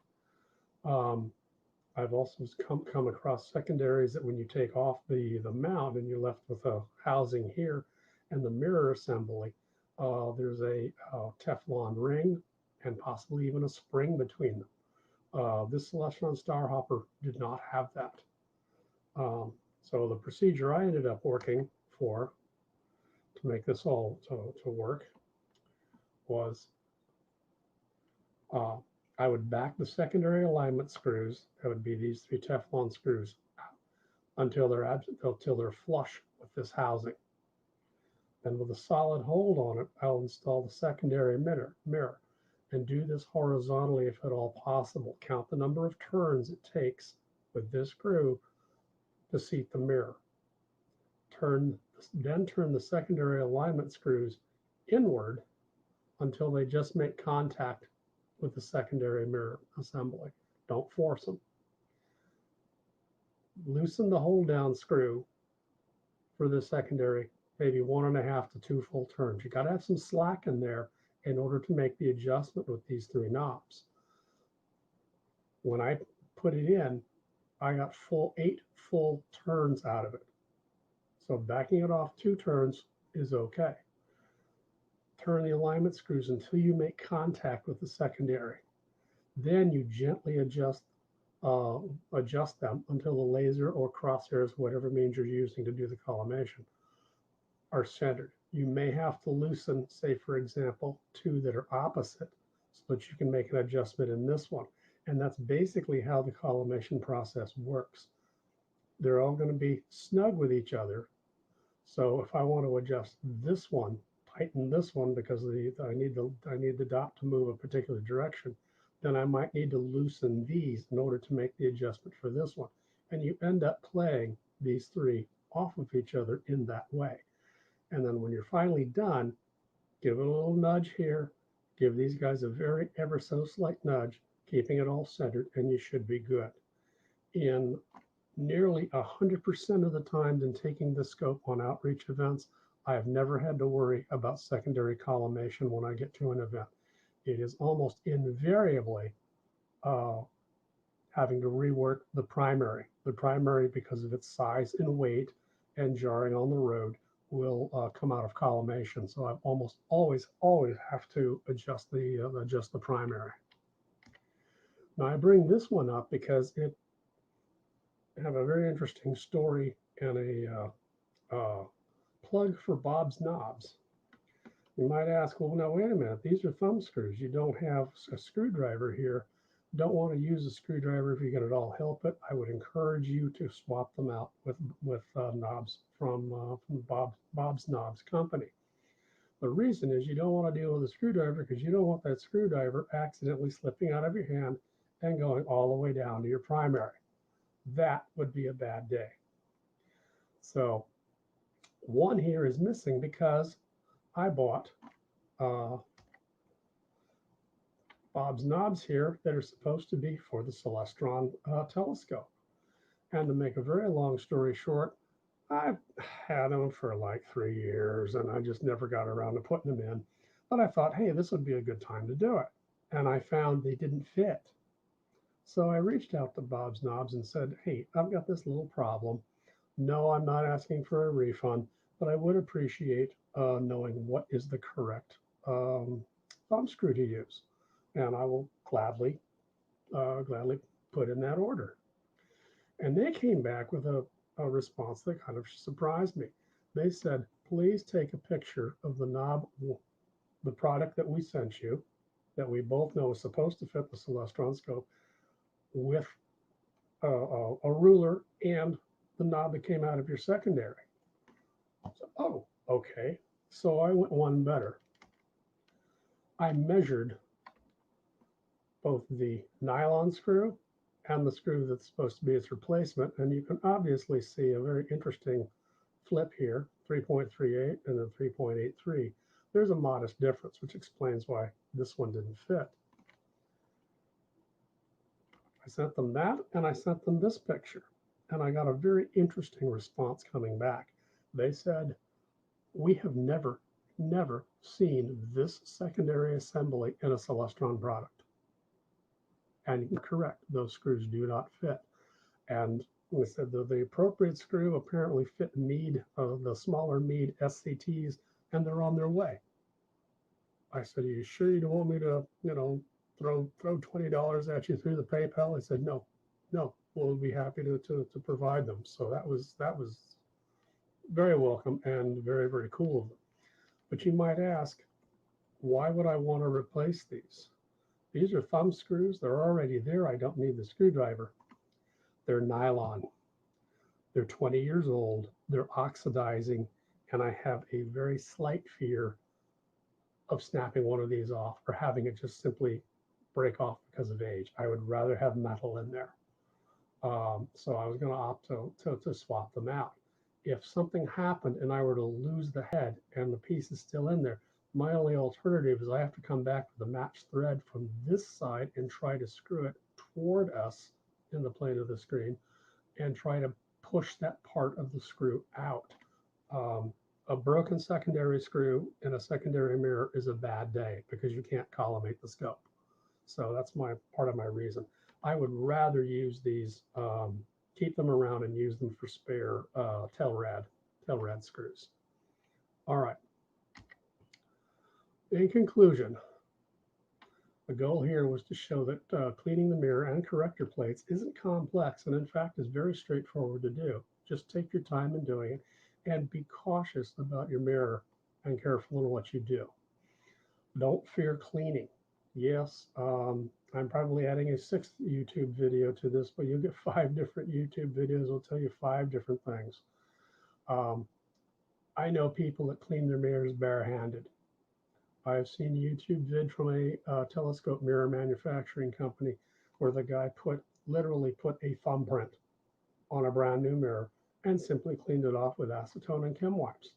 S2: I've also come across secondaries that when you take off the mount and you're left with a housing here and the mirror assembly, there's a Teflon ring and possibly even a spring between them. This Celestron Starhopper did not have that. So the procedure I ended up working for to make this all to work was I would back the secondary alignment screws, that would be these 3 Teflon screws, until they're flush with this housing. Then with a solid hold on it, I'll install the secondary mirror and do this horizontally if at all possible. Count the number of turns it takes with this screw to seat the mirror. Then turn the secondary alignment screws inward until they just make contact with the secondary mirror assembly. Don't force them. Loosen the hold down screw for the secondary, maybe 1.5 to 2 full turns. You got to have some slack in there in order to make the adjustment with these 3 knobs. When I put it in, I got 8 full turns out of it. So backing it off 2 turns is okay. Turn the alignment screws until you make contact with the secondary. Then you gently adjust them until the laser or crosshairs, whatever means you're using to do the collimation, are centered. You may have to loosen, say, for example, two that are opposite so that you can make an adjustment in this one. And that's basically how the collimation process works. They're all going to be snug with each other. So if I want to adjust this one, tighten this one because I need the dot to move a particular direction, then I might need to loosen these in order to make the adjustment for this one. And you end up playing these three off of each other in that way. And then when you're finally done, give it a little nudge here, give these guys a very ever so slight nudge, keeping it all centered, and you should be good. In nearly 100% of the time in taking the scope on outreach events, I have never had to worry about secondary collimation when I get to an event. It is almost invariably having to rework the primary. The primary, because of its size and weight and jarring on the road, will come out of collimation. So I almost always have to adjust the primary. Now I bring this one up because it have a very interesting story and a plug for Bob's Knobs. You might ask, well, now wait a minute, these are thumb screws. You don't have a screwdriver here. Don't want to use a screwdriver if you can at all help it. I would encourage you to swap them out with knobs from Bob's Knobs company. The reason is you don't want to deal with a screwdriver because you don't want that screwdriver accidentally slipping out of your hand and going all the way down to your primary. That would be a bad day. So one here is missing because I bought Bob's knobs here that are supposed to be for the Celestron telescope. And to make a very long story short, I've had them for like 3 years and I just never got around to putting them in. But I thought, hey, this would be a good time to do it. And I found they didn't fit. So I reached out to Bob's Knobs and said, hey, I've got this little problem. No, I'm not asking for a refund, but I would appreciate knowing what is the correct thumb screw to use. And I will gladly put in that order. And they came back with a response that kind of surprised me. They said, please take a picture of the knob, the product that we sent you, that we both know is supposed to fit the Celestron scope, with a ruler and the knob that came out of your secondary. So, oh, okay. So I went one better. I measured both the nylon screw and the screw that's supposed to be its replacement, and you can obviously see a very interesting flip here, 3.38 and then 3.83. There's a modest difference, which explains why this one didn't fit. I sent them that, and I sent them this picture, and I got a very interesting response coming back. They said, we have never seen this secondary assembly in a Celestron product. And you're correct, those screws do not fit. And they said that the appropriate screw apparently fit Meade, the smaller Meade SCTs, and they're on their way. I said, are you sure you don't want me to, throw $20 at you through the PayPal? I said, no, we'll be happy to provide them. So that was very welcome and very, very cool of them. But you might ask, why would I want to replace these? These are thumb screws. They're already there. I don't need the screwdriver. They're nylon. They're 20 years old. They're oxidizing. And I have a very slight fear of snapping one of these off or having it just simply break off because of age. I would rather have metal in there. So I was going to opt to swap them out. If something happened and I were to lose the head and the piece is still in there, my only alternative is I have to come back with the matched thread from this side and try to screw it toward us in the plane of the screen and try to push that part of the screw out. A broken secondary screw in a secondary mirror is a bad day because you can't collimate the scope. So that's part of my reason. I would rather use these, keep them around and use them for spare tail rad screws. All right. In conclusion, the goal here was to show that cleaning the mirror and corrector plates isn't complex and in fact is very straightforward to do. Just take your time in doing it and be cautious about your mirror and careful in what you do. Don't fear cleaning. Yes, I'm probably adding a 6th YouTube video to this, but you'll get 5 different YouTube videos. Will tell you 5 different things. I know people that clean their mirrors barehanded. I've seen a YouTube vid from a telescope mirror manufacturing company where the guy literally put a thumbprint on a brand new mirror and simply cleaned it off with acetone and chem wipes.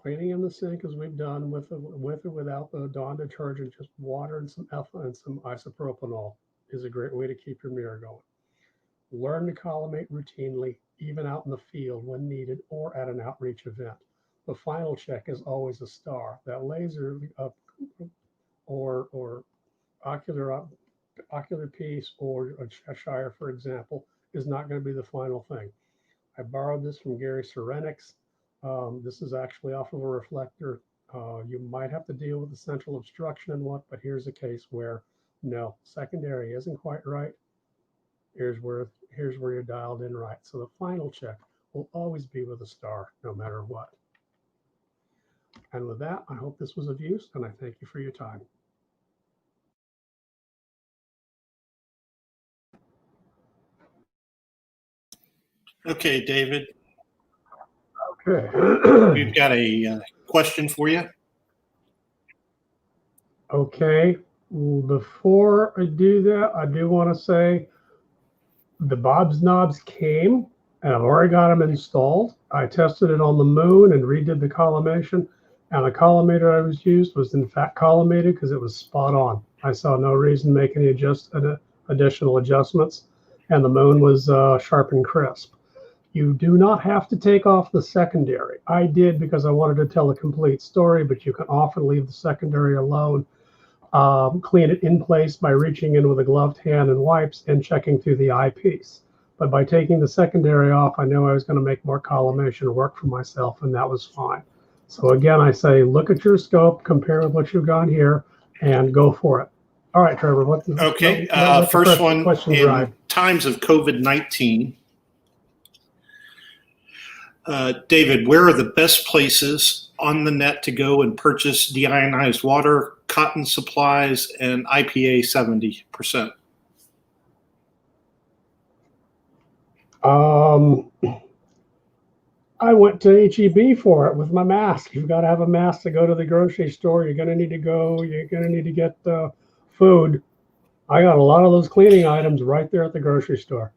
S2: Cleaning in the sink, as we've done with or without the Dawn detergent, just water and some ethyl and some isopropanol is a great way to keep your mirror going. Learn to collimate routinely, even out in the field when needed or at an outreach event. The final check is always a star. That laser or ocular piece or a Shire, for example, is not going to be the final thing. I borrowed this from Gary Serenix. This is actually off of a reflector. You might have to deal with the central obstruction and what, but here's a case where no, secondary isn't quite right. Here's where you're dialed in right. So the final check will always be with a star, no matter what. And with that, I hope this was of use, and I thank you for your time.
S4: Okay, David,
S2: Okay.
S4: we've got a question for you.
S2: Okay. Before I do that, I do want to say the Bob's knobs came, and I've already got them installed. I tested it on the moon and redid the collimation, and the collimator I was used was in fact collimated because it was spot on. I saw no reason to make any additional adjustments, and the moon was sharp and crisp. You do not have to take off the secondary. I did because I wanted to tell a complete story, but you can often leave the secondary alone. Clean it in place by reaching in with a gloved hand and wipes and checking through the eyepiece. But by taking the secondary off, I knew I was going to make more collimation work for myself, and that was fine. So again, I say, look at your scope, compare with what you've got here, and go for it. All right, Trevor, what's the
S4: first one,
S2: question
S4: in
S2: drive?
S4: times of COVID-19, David, where are the best places on the net to go and purchase deionized water, cotton supplies, and IPA 70%?
S2: I went to HEB for it with my mask. You've got to have a mask to go to the grocery store. You're going to need to go. You're going to need to get food. I got a lot of those cleaning items right there at the grocery store.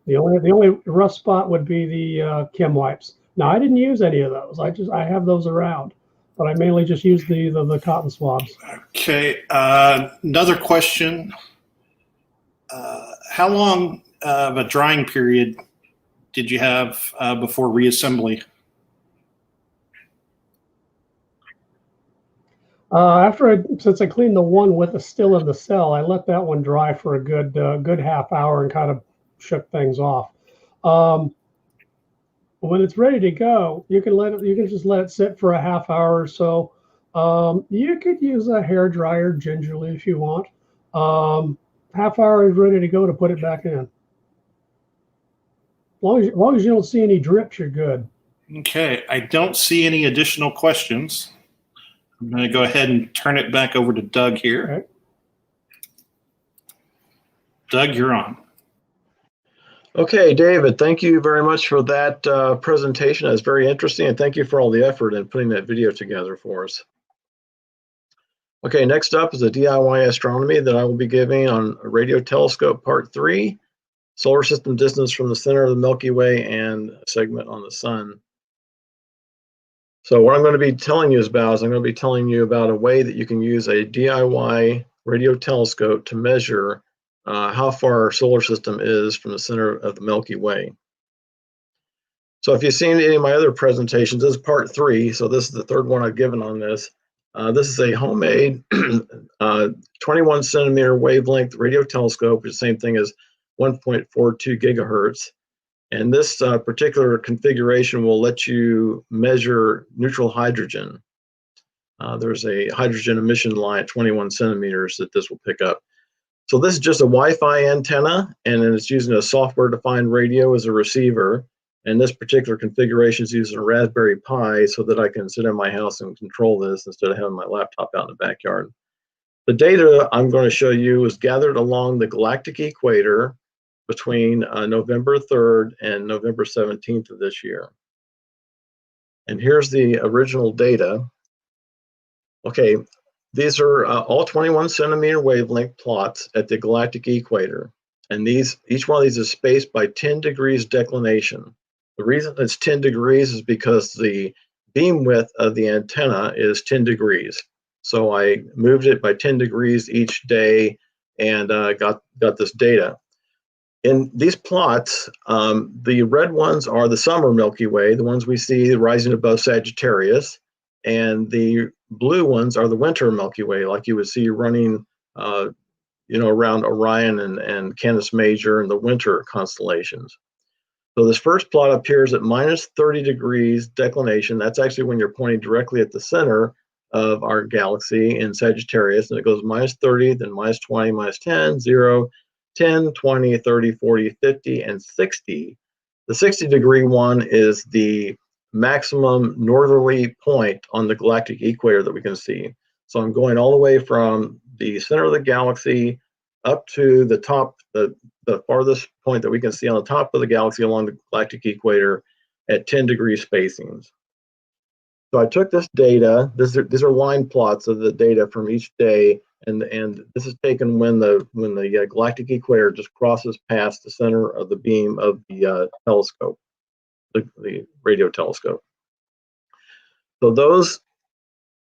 S2: The only rough spot would be the chem wipes. Now, I didn't use any of those. I have those around, but I mainly just use the cotton swabs.
S4: Okay. Another question. How long of a drying period did you have before reassembly?
S2: Since I cleaned the one with the still in the cell, I let that one dry for a good half hour and kind of shook things off. When it's ready to go, you can just let it sit for a half hour or so. You could use a hair dryer gingerly if you want. Half hour is ready to go to put it back in. As long as you don't see any drips, you're good.
S4: Okay, I don't see any additional questions. I'm going to go ahead and turn it back over to Doug here.
S2: Okay.
S4: Doug, you're on.
S1: Okay, David, thank you very much for that presentation. That's very interesting, and thank you for all the effort in putting that video together for us. Okay, next up is a DIY astronomy that I will be giving on Radio Telescope Part 3, Solar System Distance from the Center of the Milky Way and a segment on the Sun. So what I'm going to be telling you about a way that you can use a DIY radio telescope to measure how far our solar system is from the center of the Milky Way. So if you've seen any of my other presentations, this is part 3, so this is the third one I've given on this. This is a homemade 21 centimeter wavelength radio telescope, which is the same thing as 1.42 gigahertz. And this particular configuration will let you measure neutral hydrogen. There's a hydrogen emission line at 21 centimeters that this will pick up. So this is just a Wi-Fi antenna, and then it's using a software-defined radio as a receiver. And this particular configuration is using a Raspberry Pi so that I can sit in my house and control this instead of having my laptop out in the backyard. The data I'm going to show you is gathered along the galactic equator between November 3rd and November 17th of this year. And here's the original data. Okay, these are all 21 centimeter wavelength plots at the galactic equator. And each one of these is spaced by 10 degrees declination. The reason it's 10 degrees is because the beam width of the antenna is 10 degrees. So I moved it by 10 degrees each day and got this data. In these plots, the red ones are the summer Milky Way, the ones we see rising above Sagittarius, and the blue ones are the winter Milky Way, like you would see running around Orion and Canis Major and the winter constellations. So this first plot appears at minus 30 degrees declination. That's actually when you're pointing directly at the center of our galaxy in Sagittarius, and it goes minus 30, then minus 20, minus 10, 0, 10, 20, 30, 40, 50, and 60. The 60-degree one is the maximum northerly point on the galactic equator that we can see. So I'm going all the way from the center of the galaxy up to the top, the farthest point that we can see on the top of the galaxy along the galactic equator at 10-degree spacings. So I took this data. These are line plots of the data from each day, and this is taken when the galactic equator just crosses past the center of the beam of the telescope, the radio telescope. So those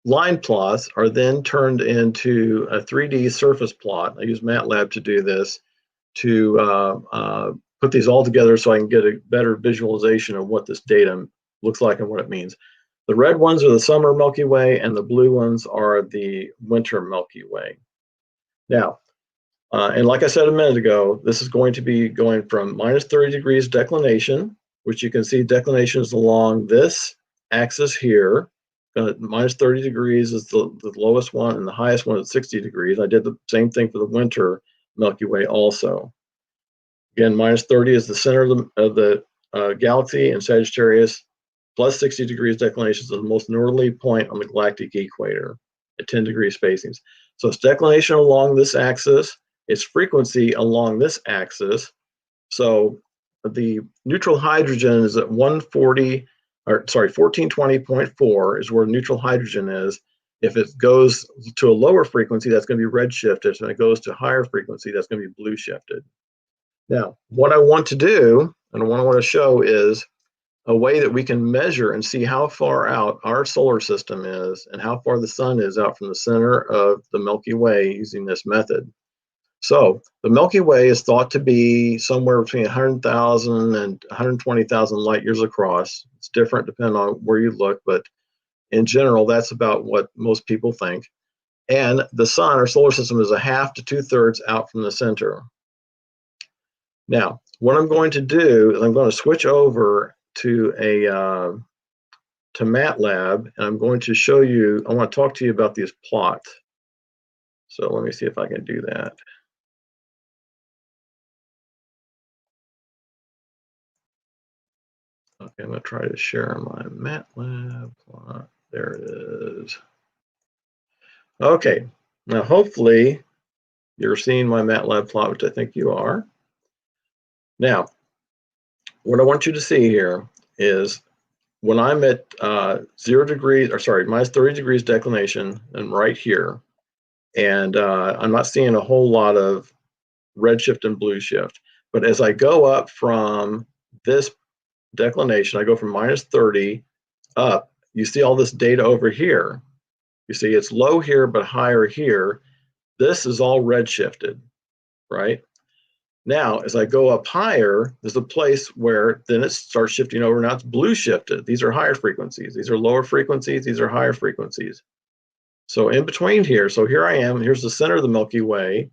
S1: line plots are then turned into a 3D surface plot. I use MATLAB to do this, to put these all together so I can get a better visualization of what this data looks like and what it means. The red ones are the summer Milky Way, and the blue ones are the winter Milky Way. Now, and like I said a minute ago, this is going to be going from minus 30 degrees declination, which you can see declination is along this axis here. Minus 30 degrees is the lowest one, and the highest one is 60 degrees. I did the same thing for the winter Milky Way also. Again, minus 30 is the center of the galaxy in Sagittarius, plus 60 degrees declination is the most northerly point on the galactic equator at 10-degree spacings. So it's declination along this axis, it's frequency along this axis. So the neutral hydrogen is at 1420.4 is where neutral hydrogen is. If it goes to a lower frequency, that's going to be red shifted. So when it goes to higher frequency, that's going to be blue shifted. Now, what I want to do, and what I want to show is a way that we can measure and see how far out our solar system is and how far the sun is out from the center of the Milky Way using this method. So the Milky Way is thought to be somewhere between 100,000 and 120,000 light years across. It's different depending on where you look, but in general, that's about what most people think. And the sun, our solar system, is a half to 2/3 out from the center. Now, what I'm going to do is I'm going to switch over to MATLAB, and I'm going to show you, I want to talk to you about these plots. So let me see if I can do that. Okay, I'm going to try to share my MATLAB plot. There it is. Okay, now hopefully you're seeing my MATLAB plot, which I think you are. Now, what I want you to see here is when I'm at minus 30 degrees declination, and right here, and I'm not seeing a whole lot of red shift and blue shift. But as I go up from this declination, I go from minus 30 up, you see all this data over here. You see it's low here, but higher here. This is all red shifted, right? Now, as I go up higher, there's a place where then it starts shifting over. Now it's blue shifted. These are higher frequencies. These are lower frequencies. These are higher frequencies. So in between here, so here I am. Here's the center of the Milky Way.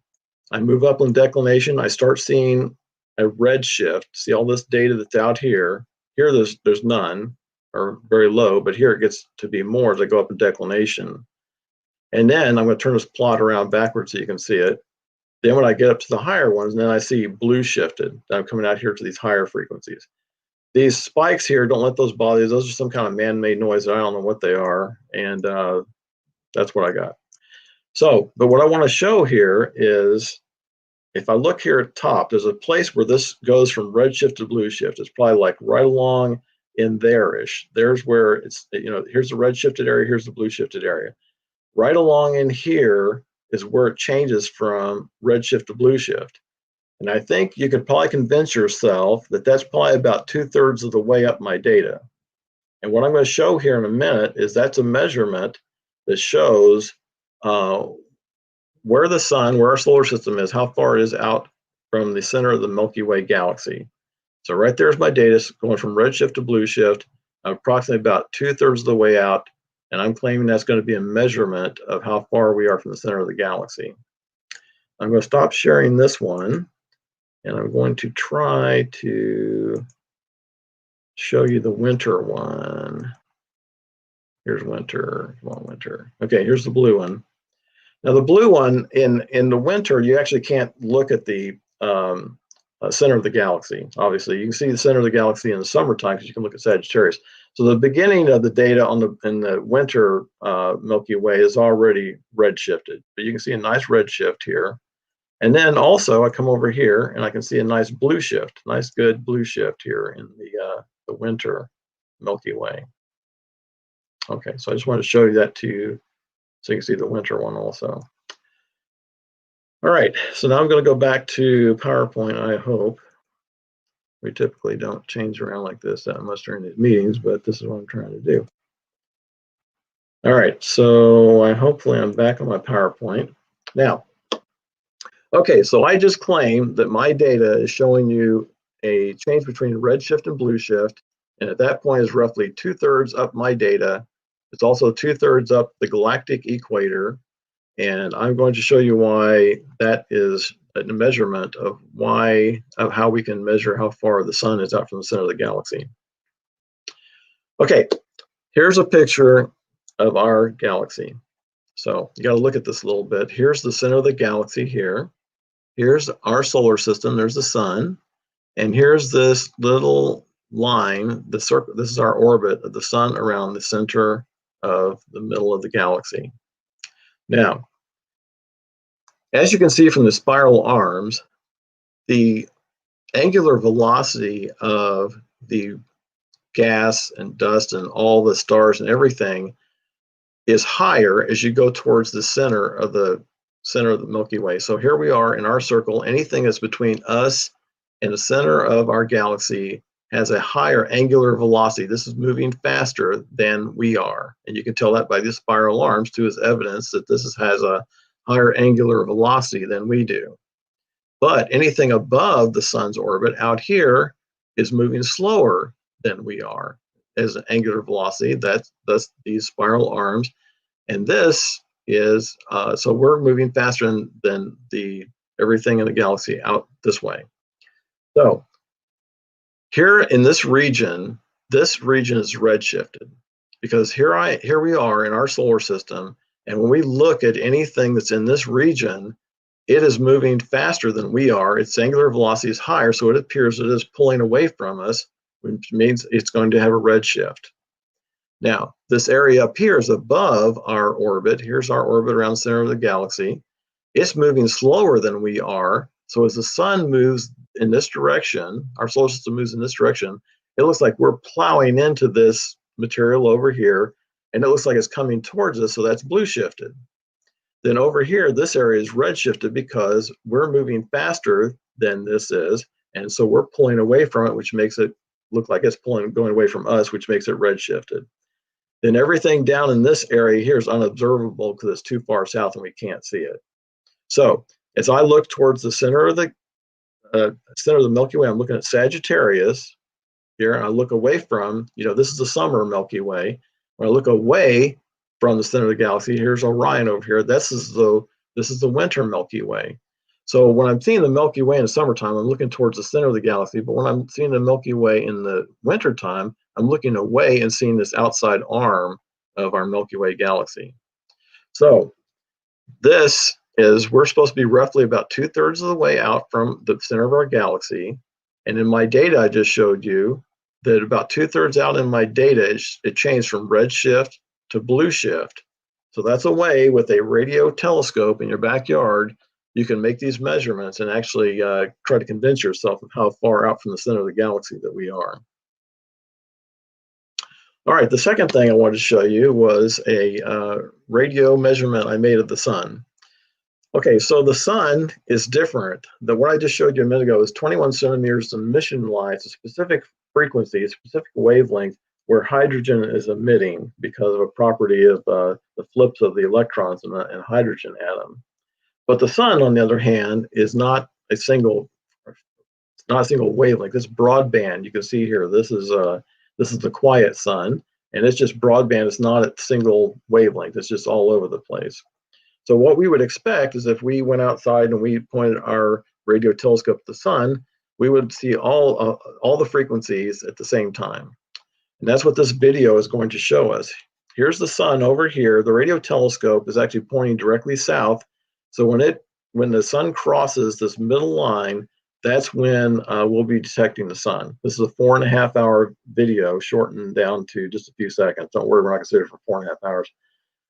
S1: I move up in declination. I start seeing a red shift. See all this data that's out here. Here there's none, or very low, but here it gets to be more as I go up in declination. And then I'm going to turn this plot around backwards so you can see it. Then when I get up to the higher ones, then I see blue shifted. I'm coming out here to these higher frequencies. These spikes here, don't let those bother you. Those are some kind of man-made noise. I don't know what they are, and that's what I got. So, but what I want to show here is, if I look here at top, there's a place where this goes from redshift to blue shift. It's probably like right along in there-ish. There's where it's, here's the red shifted area, here's the blue shifted area. Right along in here is where it changes from redshift to blue shift. And I think you could probably convince yourself that that's probably about 2/3 of the way up my data. And what I'm going to show here in a minute is that's a measurement that shows where the sun, where our solar system is, how far it is out from the center of the Milky Way galaxy. So right there's my data going from redshift to blue shift. I'm approximately about 2/3 of the way out, and I'm claiming that's going to be a measurement of how far we are from the center of the galaxy. I'm going to stop sharing this one, and I'm going to try to show you the winter one. Here's winter. Come on, winter. Okay, here's the blue one. Now the blue one, in the winter, you actually can't look at the center of the galaxy. Obviously, you can see the center of the galaxy in the summertime because you can look at Sagittarius. So the beginning of the data in the winter Milky Way is already redshifted, but you can see a nice red shift here. And then also I come over here and I can see a nice blue shift, nice good blue shift here in the winter Milky Way. Okay, so I just wanted to show you that to you so you can see the winter one also. All right, so now I'm going to go back to PowerPoint, I hope. We typically don't change around like this that much during these meetings, but this is what I'm trying to do. All right, so hopefully I'm back on my PowerPoint. Now, okay, so I just claimed that my data is showing you a change between redshift and blue shift, and at that point is roughly 2/3 up my data. It's also 2/3 up the galactic equator, and I'm going to show you why that is a measurement of how we can measure how far the sun is out from the center of the galaxy. Okay, here's a picture of our galaxy. So you got to look at this a little bit. Here's the center of the galaxy here. Here's our solar system. There's the sun, and here's this little line, the circle. This is our orbit of the sun around the center of the middle of the galaxy. Now, as you can see from the spiral arms, the angular velocity of the gas and dust and all the stars and everything is higher as you go towards the center of the Milky Way. So here we are in our circle. Anything that's between us and the center of our galaxy has a higher angular velocity. This is moving faster than we are. And you can tell that by the spiral arms too, as evidence that this has a higher angular velocity than we do. But anything above the sun's orbit out here is moving slower than we are as an angular velocity. That's these spiral arms. And this is, so we're moving faster than everything in the galaxy out this way. So here in this region is redshifted, because here we are in our solar system, and when we look at anything that's in this region, it is moving faster than we are. Its angular velocity is higher, so it appears it is pulling away from us, which means it's going to have a redshift. Now, this area up here is above our orbit. Here's our orbit around the center of the galaxy. It's moving slower than we are. So as the sun moves in this direction, our solar system moves in this direction, it looks like we're plowing into this material over here, and it looks like it's coming towards us, so that's blue shifted. Then over here, this area is red shifted because we're moving faster than this is, and so we're pulling away from it, which makes it look like it's going away from us, which makes it red shifted. Then everything down in this area here is unobservable because it's too far south and we can't see it. So as I look towards the center of the Milky Way, I'm looking at Sagittarius here, and I look away from, this is the summer Milky Way. When I look away from the center of the galaxy, here's Orion over here. This is the winter Milky Way. So when I'm seeing the Milky Way in the summertime, I'm looking towards the center of the galaxy. But when I'm seeing the Milky Way in the wintertime, I'm looking away and seeing this outside arm of our Milky Way galaxy. So we're supposed to be roughly about 2/3 of the way out from the center of our galaxy. And in my data I just showed you, that about 2/3 out in my data, it changed from red shift to blue shift. So that's a way with a radio telescope in your backyard, you can make these measurements and actually try to convince yourself of how far out from the center of the galaxy that we are. All right, the second thing I wanted to show you was a radio measurement I made of the sun. Okay, so the sun is different. What I just showed you a minute ago is 21 centimeters emission line. It's a specific frequency, a specific wavelength where hydrogen is emitting because of a property of the flips of the electrons in a hydrogen atom. But the sun, on the other hand, is not a single wavelength. It's broadband. You can see here, this is the quiet sun, and it's just broadband. It's not a single wavelength. It's just all over the place. So what we would expect is if we went outside and we pointed our radio telescope at the sun, we would see all the frequencies at the same time. And that's what this video is going to show us. Here's the sun over here. The radio telescope is actually pointing directly south. So when the sun crosses this middle line, that's when we'll be detecting the sun. This is a 4.5-hour video shortened down to just a few seconds. Don't worry, we're not going to sit here for 4.5 hours.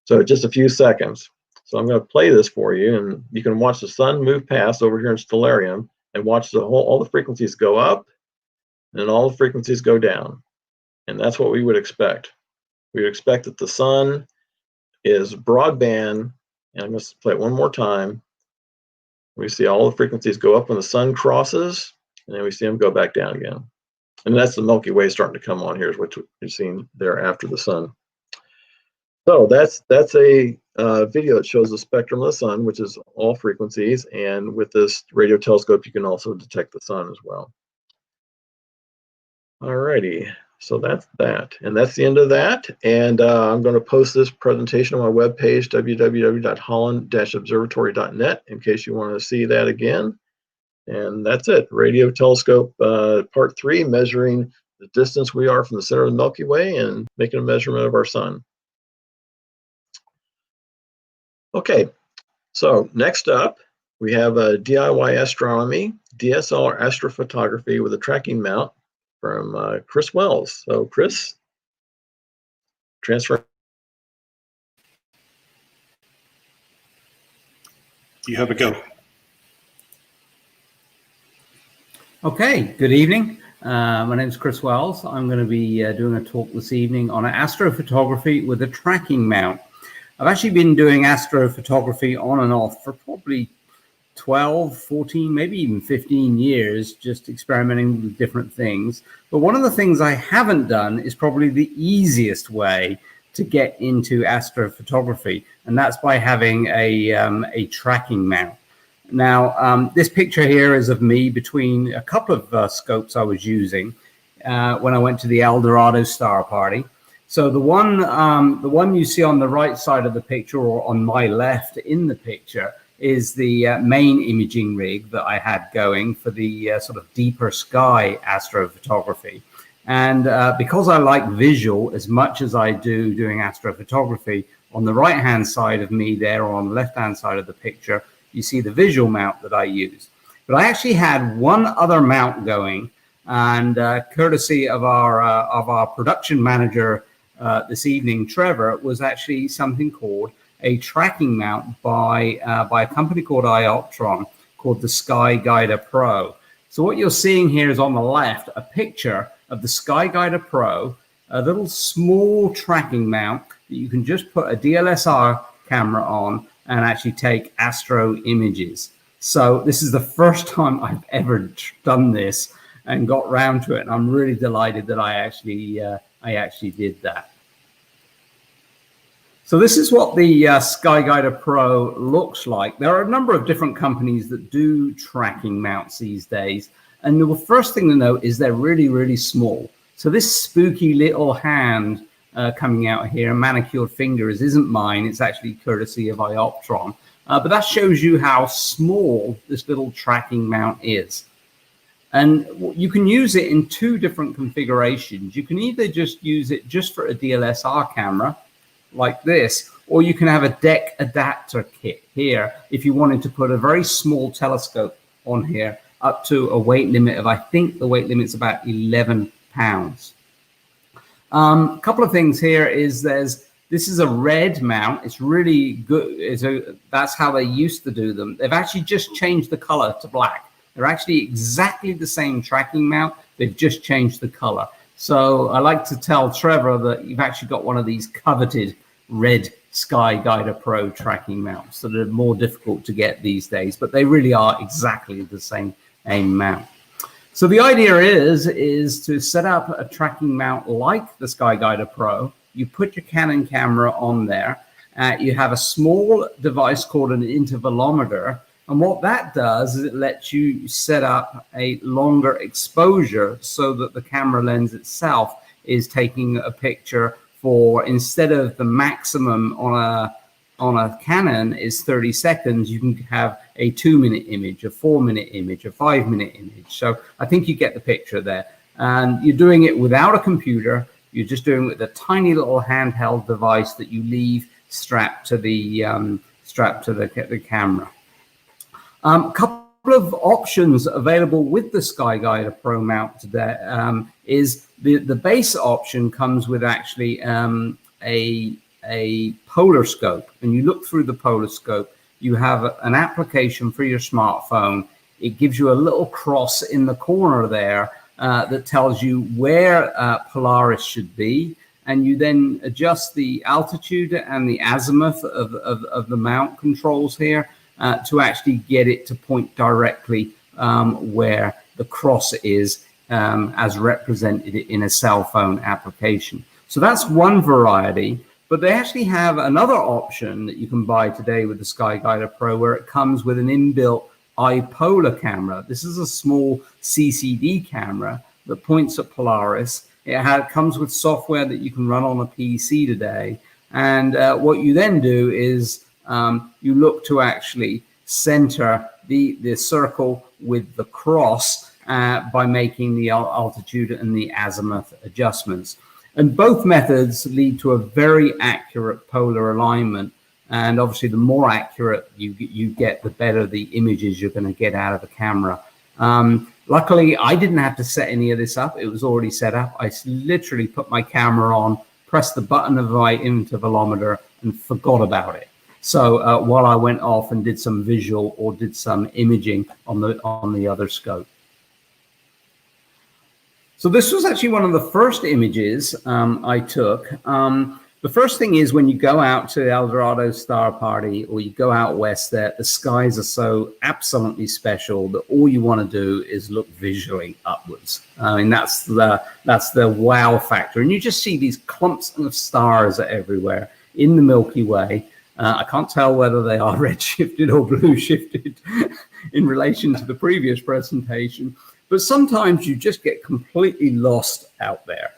S1: So just a few seconds. So I'm going to play this for you, and you can watch the sun move past over here in Stellarium and watch all the frequencies go up and all the frequencies go down. And that's what we would expect. We would expect that the sun is broadband, and I'm going to play it one more time. We see all the frequencies go up when the sun crosses, and then we see them go back down again. And that's the Milky Way starting to come on here, which you're seeing there after the sun. So that's a video that shows the spectrum of the sun, which is all frequencies. And with this radio telescope, you can also detect the sun as well. All righty, so that's that. And that's the end of that. And I'm going to post this presentation on my webpage, www.holland-observatory.net, in case you want to see that again. And that's it, radio telescope part 3, measuring the distance we are from the center of the Milky Way and making a measurement of our sun. Okay, so next up, we have a DIY astronomy, DSLR astrophotography with a tracking mount from Chris Wells. So Chris, transfer.
S4: You have a go.
S5: Okay, good evening. My name is Chris Wells. I'm going to be doing a talk this evening on astrophotography with a tracking mount. I've actually been doing astrophotography on and off for probably 12, 14, maybe even 15 years, just experimenting with different things. But one of the things I haven't done is probably the easiest way to get into astrophotography, and that's by having a tracking mount. Now, this picture here is of me between a couple of scopes I was using when I went to the El Dorado Star Party. So the one you see on the right side of the picture, or on my left in the picture, is the main imaging rig that I had going for the sort of deeper sky astrophotography. And because I like visual as much as I do doing astrophotography, on the right-hand side of me there, or on the left-hand side of the picture, you see the visual mount that I use. But I actually had one other mount going, and courtesy of our production manager this evening, Trevor, was actually something called a tracking mount by a company called Ioptron, called the Sky Guider Pro. So what you're seeing here is on the left a picture of the Sky Guider Pro, a little small tracking mount that you can just put a DSLR camera on and actually take astro images. So this is the first time I've ever done this and got round to it, and I'm really delighted that I actually did that. So this is what the Sky Guider Pro looks like. There are a number of different companies that do tracking mounts these days. And the first thing to note is they're really, really small. So this spooky little hand coming out here, manicured fingers, isn't mine. It's actually courtesy of Ioptron. But that shows you how small this little tracking mount is. And you can use it in two different configurations. You can either just use it just for a DSLR camera, like this, or you can have a deck adapter kit here if you wanted to put a very small telescope on here up to a weight limit of, I think the weight limit's about 11 pounds. A couple of things here is this is a red mount. It's really good. That's how they used to do them. They've actually just changed the color to black. They're actually exactly the same tracking mount. They've just changed the color. So I like to tell Trevor that you've actually got one of these coveted red SkyGuider Pro tracking mounts that are more difficult to get these days, but they really are exactly the same mount. So the idea is to set up a tracking mount like the SkyGuider Pro. You put your Canon camera on there. You have a small device called an intervalometer. And what that does is it lets you set up a longer exposure so that the camera lens itself is taking a picture for, instead of the maximum on a Canon is 30 seconds, you can have a 2-minute image, a 4-minute image, a 5-minute image. So I think you get the picture there. And you're doing it without a computer. You're just doing it with a tiny little handheld device that you leave strapped to the camera. Couple of options available with the SkyGuider Pro mount today is the base option comes with actually a polar scope, and you look through the polar scope. You have an application for your smartphone. It gives you a little cross in the corner there that tells you where Polaris should be, and you then adjust the altitude and the azimuth of the mount controls here to actually get it to point directly where the cross is as represented in a cell phone application. So that's one variety, but they actually have another option that you can buy today with the SkyGuider Pro where it comes with an inbuilt iPolar camera. This is a small CCD camera that points at Polaris. It comes with software that you can run on a PC today. And what you then do is you look to actually center the circle with the cross by making the altitude and the azimuth adjustments. And both methods lead to a very accurate polar alignment. And obviously, the more accurate you get, the better the images you're going to get out of the camera. Luckily, I didn't have to set any of this up. It was already set up. I literally put my camera on, pressed the button of my intervalometer, and forgot about it. So while I went off and did some visual or did some imaging on the other scope. So this was actually one of the first images I took. The first thing is when you go out to El Dorado Star Party or you go out west there, the skies are so absolutely special that all you want to do is look visually upwards. I mean, that's the wow factor. And you just see these clumps of stars everywhere in the Milky Way. I can't tell whether they are red-shifted or blue-shifted in relation to the previous presentation. But sometimes you just get completely lost out there.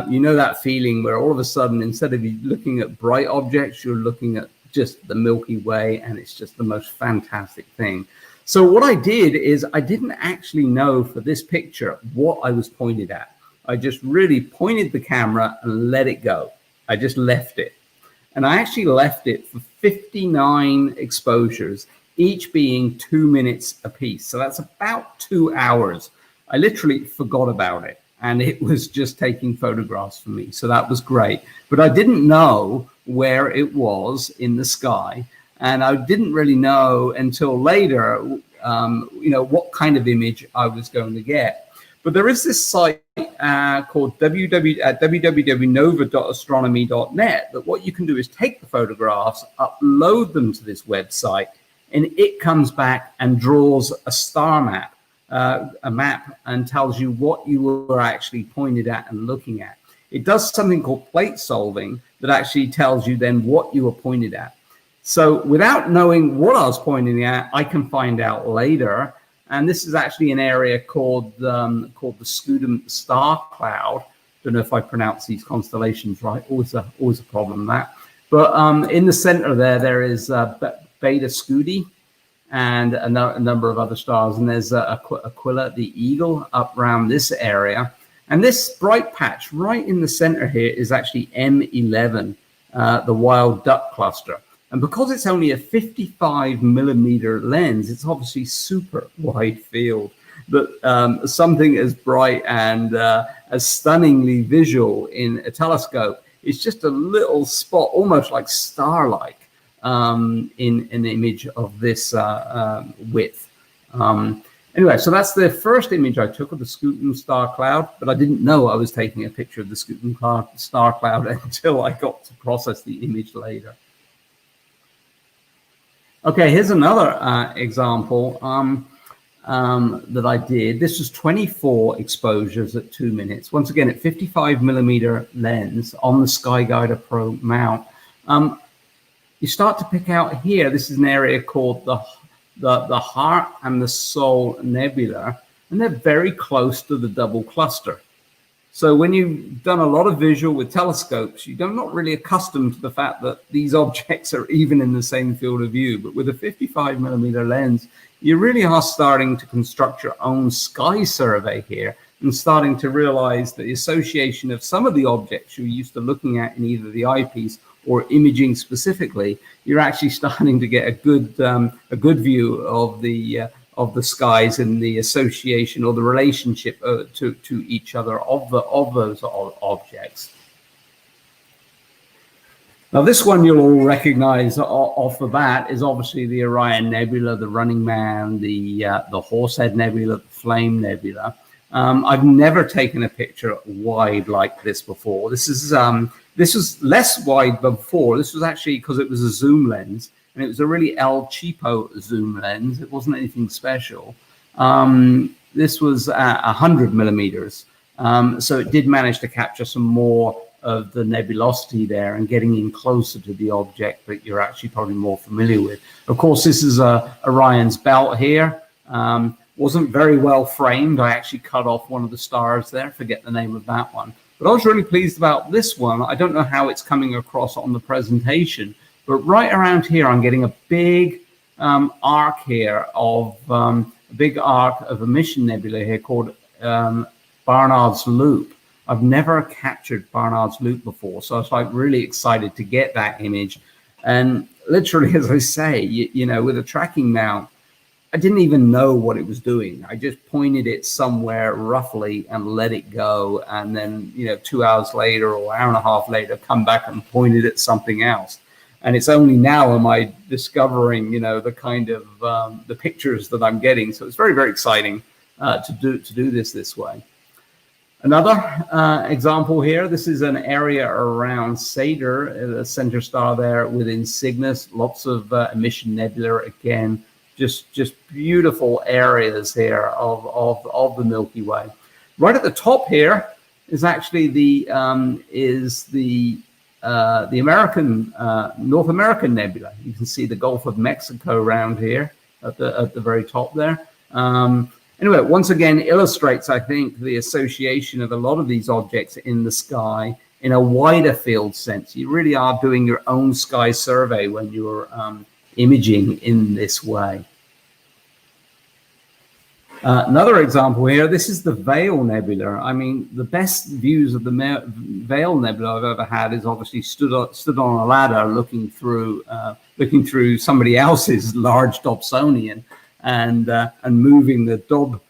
S5: You know that feeling where all of a sudden, instead of you looking at bright objects, you're looking at just the Milky Way, and it's just the most fantastic thing. So what I did is I didn't actually know for this picture what I was pointed at. I just really pointed the camera and let it go. I just left it. And I actually left it for 59 exposures, each being 2 minutes apiece. So that's about 2 hours. I literally forgot about it. And it was just taking photographs for me. So that was great. But I didn't know where it was in the sky. And I didn't really know until later, what kind of image I was going to get. But there is this site called www.nova.astronomy.net that what you can do is take the photographs, upload them to this website, and it comes back and draws a star map. A map and tells you what you were actually pointed at and looking at. It does something called plate solving that actually tells you then what you were pointed at. So without knowing what I was pointing at, I can find out later. And this is actually an area called the Student Star Cloud. Don't know if I pronounce these constellations right. Always a problem that. But in the center there is Beta Scuti and a number of other stars. And there's Aquila, the Eagle, up around this area. And this bright patch right in the center here is actually M11, the wild duck cluster. And because it's only a 55 millimeter lens, it's obviously super wide field. But something as bright and as stunningly visual in in it's just a little spot, almost like star-like, in an image of this width. Anyway, so that's the first image I took of the Scutum star cloud, but I didn't know I was taking a picture of the Scutum star cloud until I got to process the image later. Okay, here's another example that I did. This was 24 exposures at 2 minutes. Once again, at 55mm lens on the SkyGuider Pro mount. You start to pick out here, this is an area called the Heart and the Soul Nebula, and they're very close to the double cluster. So when you've done a lot of visual with telescopes, you're not really accustomed to the fact that these objects are even in the same field of view. But with a 55mm lens, you really are starting to construct your own sky survey here and starting to realize the association of some of the objects you're used to looking at in either the eyepiece or imaging specifically. You're actually starting to get a good view of the skies and the association or the relationship to each other of those objects. Now, this one you'll all recognize off the bat is obviously the Orion Nebula, the Running Man, the Horsehead Nebula, the Flame Nebula. I've never taken a picture wide like this before. This was less wide before. This was actually because it was a zoom lens, and it was a really El Cheapo zoom lens. It wasn't anything special. This was 100mm. So it did manage to capture some more of the nebulosity there and getting in closer to the object that you're actually probably more familiar with. Of course, this is Orion's belt here. Wasn't very well framed. I actually cut off one of the stars there, forget the name of that one. But I was really pleased about this one. I don't know how it's coming across on the presentation, but right around here, I'm getting a big arc here of a big arc of a mission nebula here called Barnard's Loop. I've never captured Barnard's Loop before, so I was like really excited to get that image. And literally, as I say, you know, with a tracking mount, I didn't even know what it was doing. I just pointed it somewhere roughly and let it go. And then, you know, 2 hours later or an hour and a half later, come back and pointed at something else. And it's only now am I discovering, you know, the kind of the pictures that I'm getting. So it's very, very exciting to do this way. Another example here, this is an area around Cedar, the center star there within Cygnus, lots of emission nebula again, just beautiful areas here of the Milky Way. Right at the top here is actually the American North American nebula. You can see the Gulf of Mexico around here at the very top there. Anyway, once again, illustrates, I think, the association of a lot of these objects in the sky in a wider field sense. You really are doing your own sky survey when you're imaging in this way. Another example here, this is the Veil Nebula. I mean, the best views of the Veil Nebula I've ever had is obviously stood on a ladder looking through somebody else's large Dobsonian and moving the Dob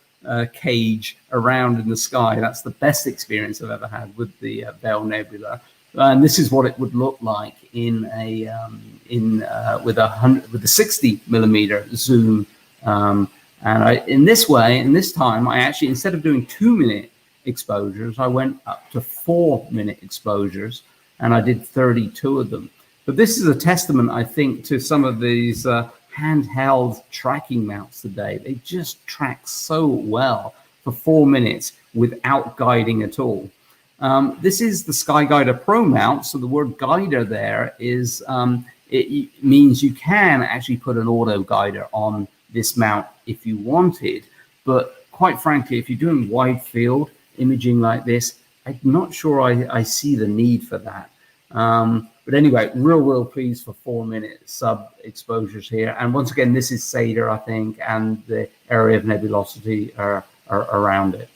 S5: cage around in the sky. That's the best experience I've ever had with the Veil Nebula. And this is what it would look like in a with a 60mm zoom. And in this time, I actually, instead of doing 2-minute exposures, I went up to 4-minute exposures, and I did 32 of them. But this is a testament, I think, to some of these handheld tracking mounts today. They just track so well for 4 minutes without guiding at all. This is the SkyGuider Pro mount. So the word guider there is, it means you can actually put an auto guider on this mount if you wanted. But quite frankly, if you're doing wide field imaging like this, I'm not sure I see the need for that. But anyway, real pleased for 4-minute sub exposures here. And once again, this is Cedar, I think, and the area of nebulosity are around it.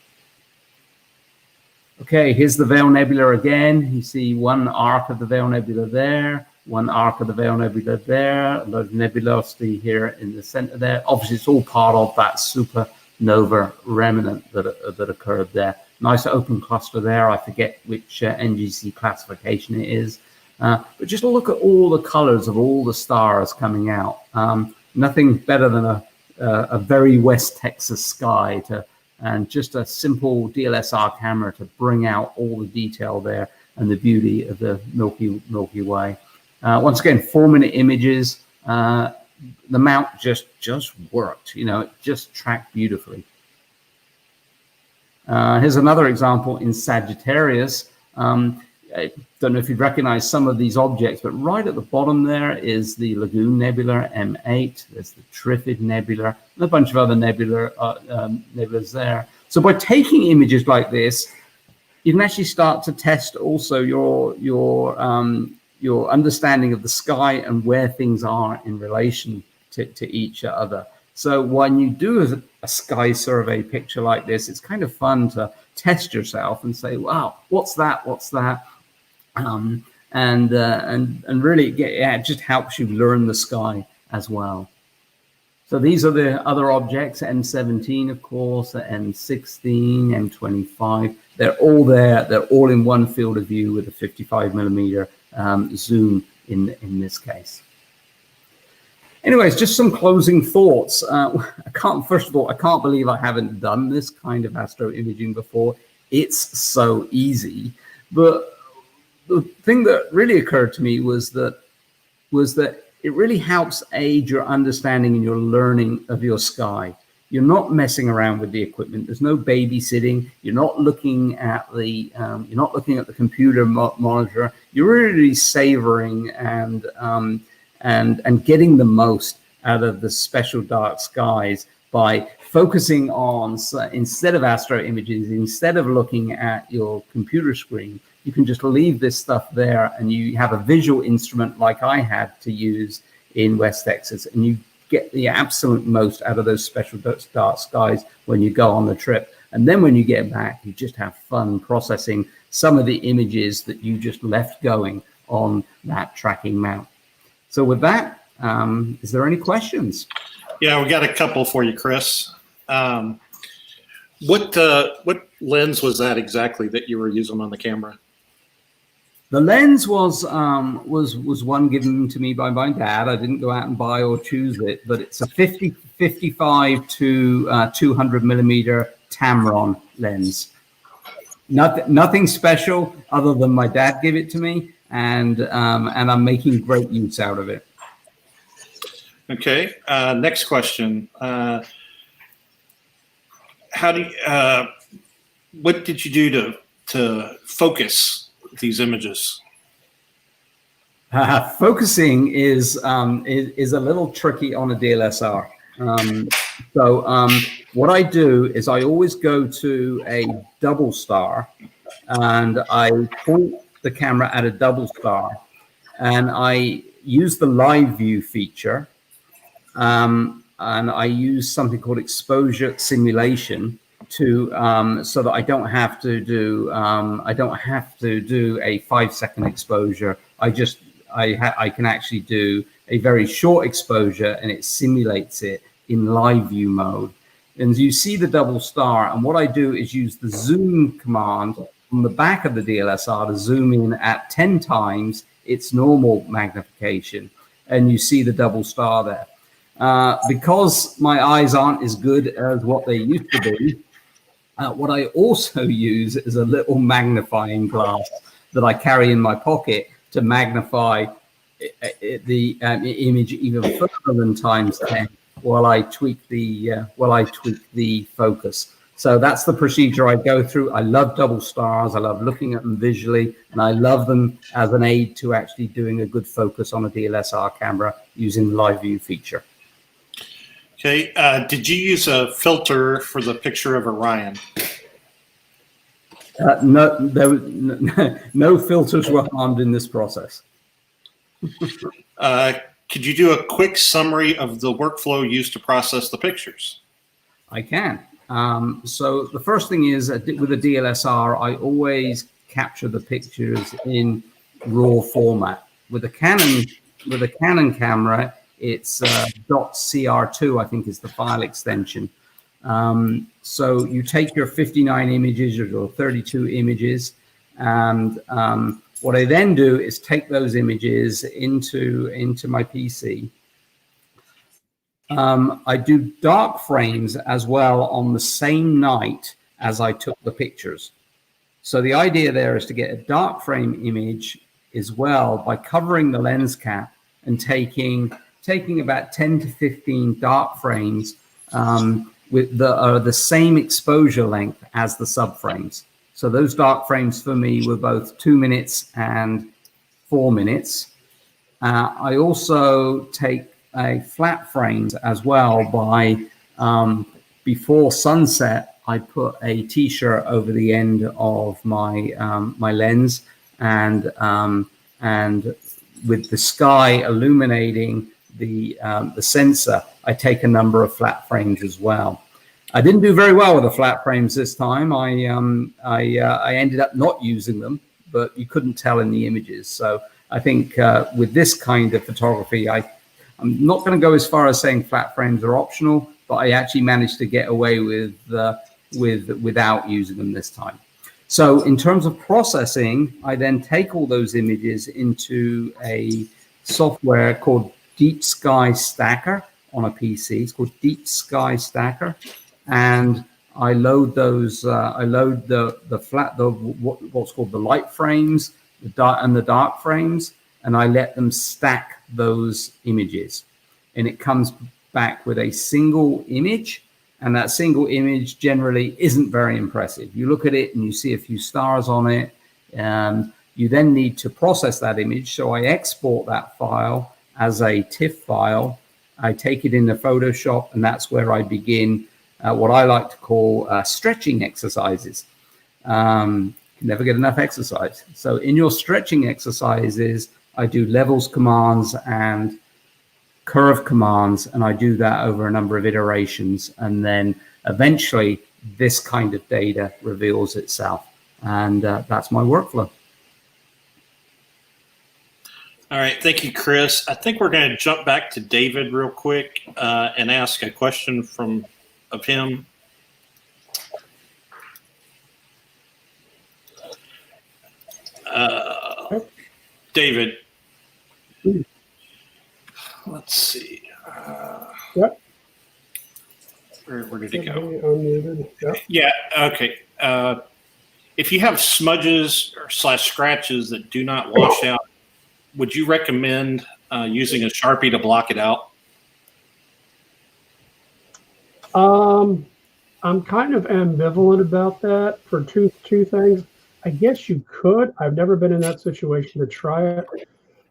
S5: Okay, here's the Veil Nebula again. You see one arc of the Veil Nebula there, one arc of the Veil Nebula there, a lot of nebulosity here in the center there. Obviously, it's all part of that supernova remnant that occurred there. nice open cluster there. I forget which NGC classification it is. But just look at all the colors of all the stars coming out. Nothing better than a very West Texas sky and just a simple DSLR camera to bring out all the detail there and the beauty of the Milky Way. Once again, 4-minute images. The mount just worked. It just tracked beautifully. Here's another example in Sagittarius. I don't know if you'd recognize some of these objects, but right at the bottom there is the Lagoon Nebula M8. There's the Trifid Nebula and a bunch of other nebulas there. So by taking images like this, you can actually start to test also your understanding of the sky and where things are in relation to each other. So when you do a sky survey picture like this, it's kind of fun to test yourself and say, wow, what's that? What's that? And really, it just helps you learn the sky as well. So these are the other objects, M17, of course, M16, M25. They're all there. They're all in one field of view with a 55mm zoom in this case. Anyways, just some closing thoughts. First of all, I can't believe I haven't done this kind of astro imaging before. It's so easy. But the thing that really occurred to me was that it really helps aid your understanding and your learning of your sky. You're not messing around with the equipment. There's no babysitting. You're not looking at the computer monitor. You're really savoring and getting the most out of the special dark skies by focusing on, instead of astro images, instead of looking at your computer screen, you can just leave this stuff there and you have a visual instrument like I had to use in West Texas, and you get the absolute most out of those special dark skies when you go on the trip. And then when you get back, you just have fun processing some of the images that you just left going on that tracking mount. So with that, is there any questions?
S4: Yeah, we got a couple for you, Chris. What lens was that exactly that you were using on the camera?
S5: The lens was one given to me by my dad. I didn't go out and buy or choose it, but it's a 55 to 200mm Tamron lens. Nothing special other than my dad gave it to me, and I'm making great use out of it.
S4: Okay. Next question. What did you do to focus these images?
S5: Focusing is a little tricky on a DSLR. So what I do is I always go to a double star, and I point the camera at a double star, and I use the live view feature, and I use something called exposure simulation to so that I don't have to do a 5-second exposure. I can actually do a very short exposure, and it simulates it in live view mode. And you see the double star, and what I do is use the zoom command on the back of the DSLR to zoom in at 10 times its normal magnification, and you see the double star there. Because my eyes aren't as good as what they used to be, what I also use is a little magnifying glass that I carry in my pocket to magnify the image even further than times 10 while I tweak the focus. So that's the procedure I go through. I love double stars. I love looking at them visually, and I love them as an aid to actually doing a good focus on a DSLR camera using the live view feature.
S4: Okay. Did you use a filter for the picture of Orion?
S5: No filters were harmed in this process.
S4: Could you do a quick summary of the workflow used to process the pictures?
S5: I can. So the first thing is with a DSLR, I always capture the pictures in RAW format. With a Canon camera, it's .cr2, I think is the file extension. So you take your 59 images or your 32 images, and what I then do is take those images into my PC. I do dark frames as well on the same night as I took the pictures. So the idea there is to get a dark frame image as well by covering the lens cap and taking about 10 to 15 dark frames with the same exposure length as the subframes. So those dark frames for me were both 2 minutes and 4 minutes. I also take a flat frames as well by before sunset. I put a t-shirt over the end of my my lens, and with the sky illuminating the sensor, I take a number of flat frames as well. I didn't do very well with the flat frames this time. I ended up not using them, but you couldn't tell in the images. So I think with this kind of photography, I'm not going to go as far as saying flat frames are optional, but I actually managed to get away without using them this time. So in terms of processing, I then take all those images into a software called Deep Sky Stacker on a PC. It's called Deep Sky Stacker, and I load those. I load what's called the light frames, the dark frames, and I let them stack those images, and it comes back with a single image. And that single image generally isn't very impressive. You look at it and you see a few stars on it. You then need to process that image. So I export that file as a TIFF file. I take it into Photoshop, and that's where I begin what I like to call stretching exercises. Never get enough exercise. So in your stretching exercises, I do levels commands and curve commands, and I do that over a number of iterations, and then eventually this kind of data reveals itself, and that's my workflow.
S4: All right, thank you, Chris. I think we're going to jump back to David real quick and ask a question of him. David. Let's see.
S2: Yep.
S4: Where did it go?
S2: Unmuted. Yep.
S4: Yeah. Okay. If you have smudges or scratches that do not wash out, would you recommend using a Sharpie to block it out?
S2: I'm kind of ambivalent about that for two things. I guess you could. I've never been in that situation to try it.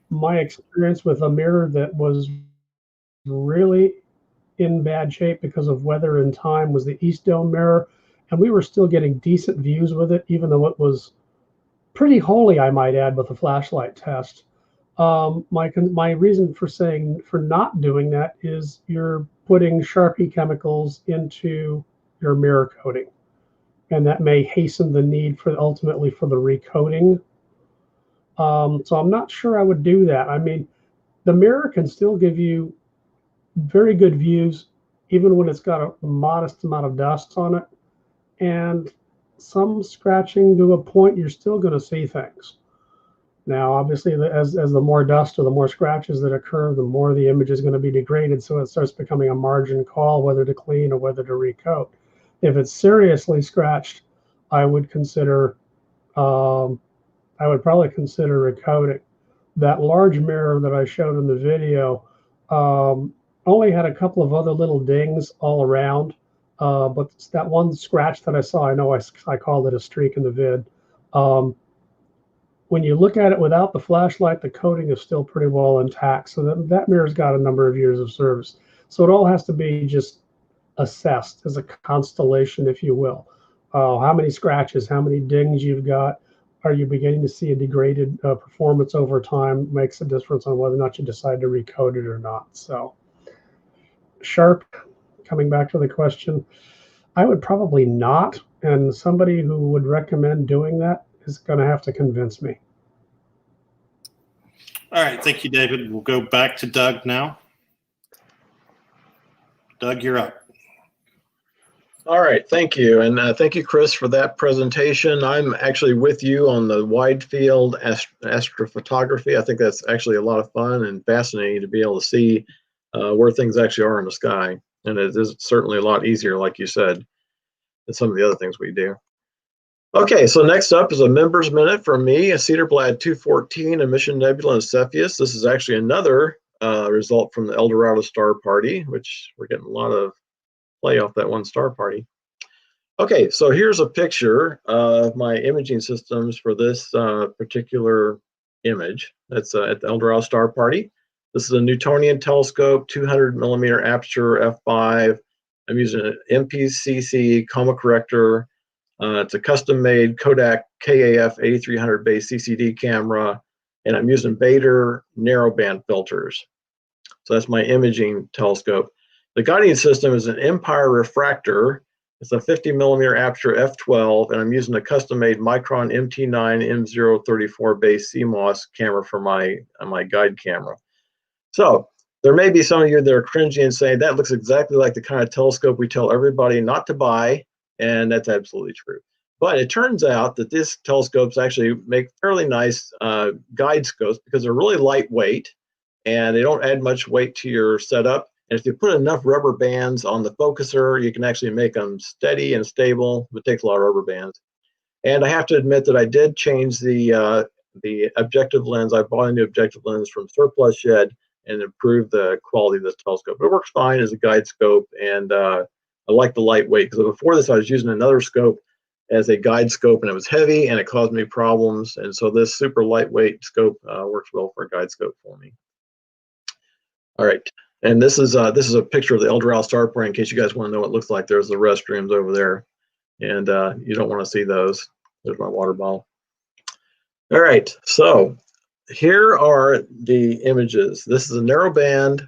S2: My experience with a mirror that was really in bad shape because of weather and time was the East Dome mirror, and we were still getting decent views with it, even though it was pretty holy, I might add, with the flashlight test. My reason for not doing that is you're putting Sharpie chemicals into your mirror coating, and that may hasten the need ultimately for the recoating. So I'm not sure I would do that. I mean, the mirror can still give you very good views, even when it's got a modest amount of dust on it, and some scratching to a point, you're still going to see things. Now, obviously, as the more dust or the more scratches that occur, the more the image is going to be degraded, so it starts becoming a margin call whether to clean or whether to recoat. If it's seriously scratched, I would probably consider recoating. That large mirror that I showed in the video only had a couple of other little dings all around, but that one scratch that I saw, I know I called it a streak in the vid. When you look at it without the flashlight, the coating is still pretty well intact. So that mirror's got a number of years of service. So it all has to be just assessed as a constellation, if you will. How many scratches, how many dings you've got. Are you beginning to see a degraded performance over time? Makes a difference on whether or not you decide to recoat it or not. So Sharp, coming back to the question, I would probably not. And somebody who would recommend doing that is going to have to convince me.
S4: All right. Thank you, David. We'll go back to Doug now. Doug, you're up.
S1: All right, thank you. And thank you, Chris, for that presentation. I'm actually with you on the wide field astrophotography. I think that's actually a lot of fun and fascinating to be able to see where things actually are in the sky. And it is certainly a lot easier, like you said, than some of the other things we do. Okay, so next up is a members minute from me, a Cederblad 214 emission nebula in Cepheus. This is actually another result from the Eldorado star party, which we're getting a lot of play off that one star party. Okay, so here's a picture of my imaging systems for this particular image. That's at the Eldorado star party. This is a Newtonian telescope, 200 millimeter aperture f5. I'm using an MPCC coma corrector. It's a custom-made Kodak KAF 8300 base CCD camera, and I'm using Bader narrowband filters. So that's my imaging telescope. The guiding system is an Empire refractor. It's a 50 millimeter aperture f12, and I'm using a custom-made Micron MT9 M034 base CMOS camera for my guide camera. So there may be some of you that are cringing and saying that looks exactly like the kind of telescope we tell everybody not to buy, and that's absolutely true. But it turns out that these telescopes actually make fairly nice guide scopes because they're really lightweight and they don't add much weight to your setup. And if you put enough rubber bands on the focuser, you can actually make them steady and stable. It takes a lot of rubber bands. And I have to admit that I did change the objective lens. I bought a new objective lens from Surplus Shed and improved the quality of this telescope. It works fine as a guide scope, and I like the lightweight because before this I was using another scope as a guide scope and it was heavy and it caused me problems. And so this super lightweight scope works well for a guide scope for me. All right. And this is a picture of the Eldorado star party in case you guys want to know what it looks like. There's the restrooms over there, and you don't want to see those. There's my water bottle. All right, so here are the images. This is a narrowband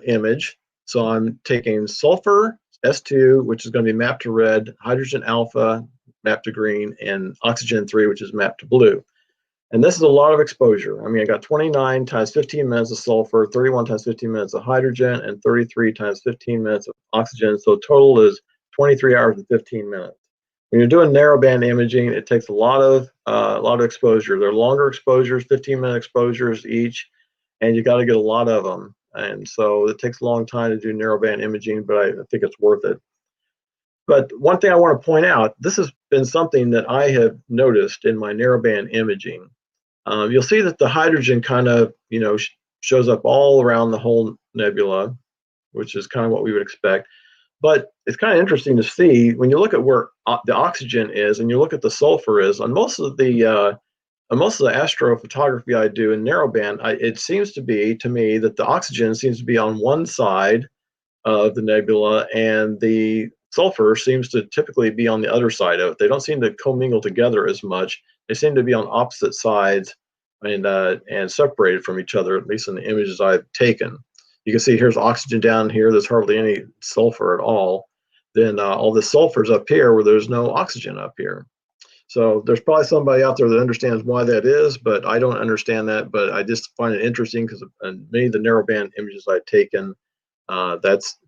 S1: image. So I'm taking sulfur S2, which is going to be mapped to red, hydrogen alpha mapped to green, and oxygen 3, which is mapped to blue. And this is a lot of exposure. I mean, I got 29 times 15 minutes of sulfur, 31 times 15 minutes of hydrogen, and 33 times 15 minutes of oxygen. So total is 23 hours and 15 minutes. When you're doing narrowband imaging, it takes a lot of exposure. They're longer exposures, 15-minute exposures each, and you got to get a lot of them. And so it takes a long time to do narrowband imaging, but I think it's worth it. But one thing I want to point out, this has been something that I have noticed in my narrowband imaging. You'll see that the hydrogen kind of, shows up all around the whole nebula, which is kind of what we would expect. But it's kind of interesting to see when you look at where the oxygen is and you look at the sulfur is on most of the astrophotography I do in narrowband. It seems to be to me that the oxygen seems to be on one side of the nebula and the sulfur seems to typically be on the other side of it. They don't seem to commingle together as much. They seem to be on opposite sides and separated from each other, at least in the images I've taken. You can see here's oxygen down here. There's hardly any sulfur at all. Then all the sulfur's up here where there's no oxygen up here. So there's probably somebody out there that understands why that is, but I don't understand that. But I just find it interesting because many of the narrowband images I've taken, that's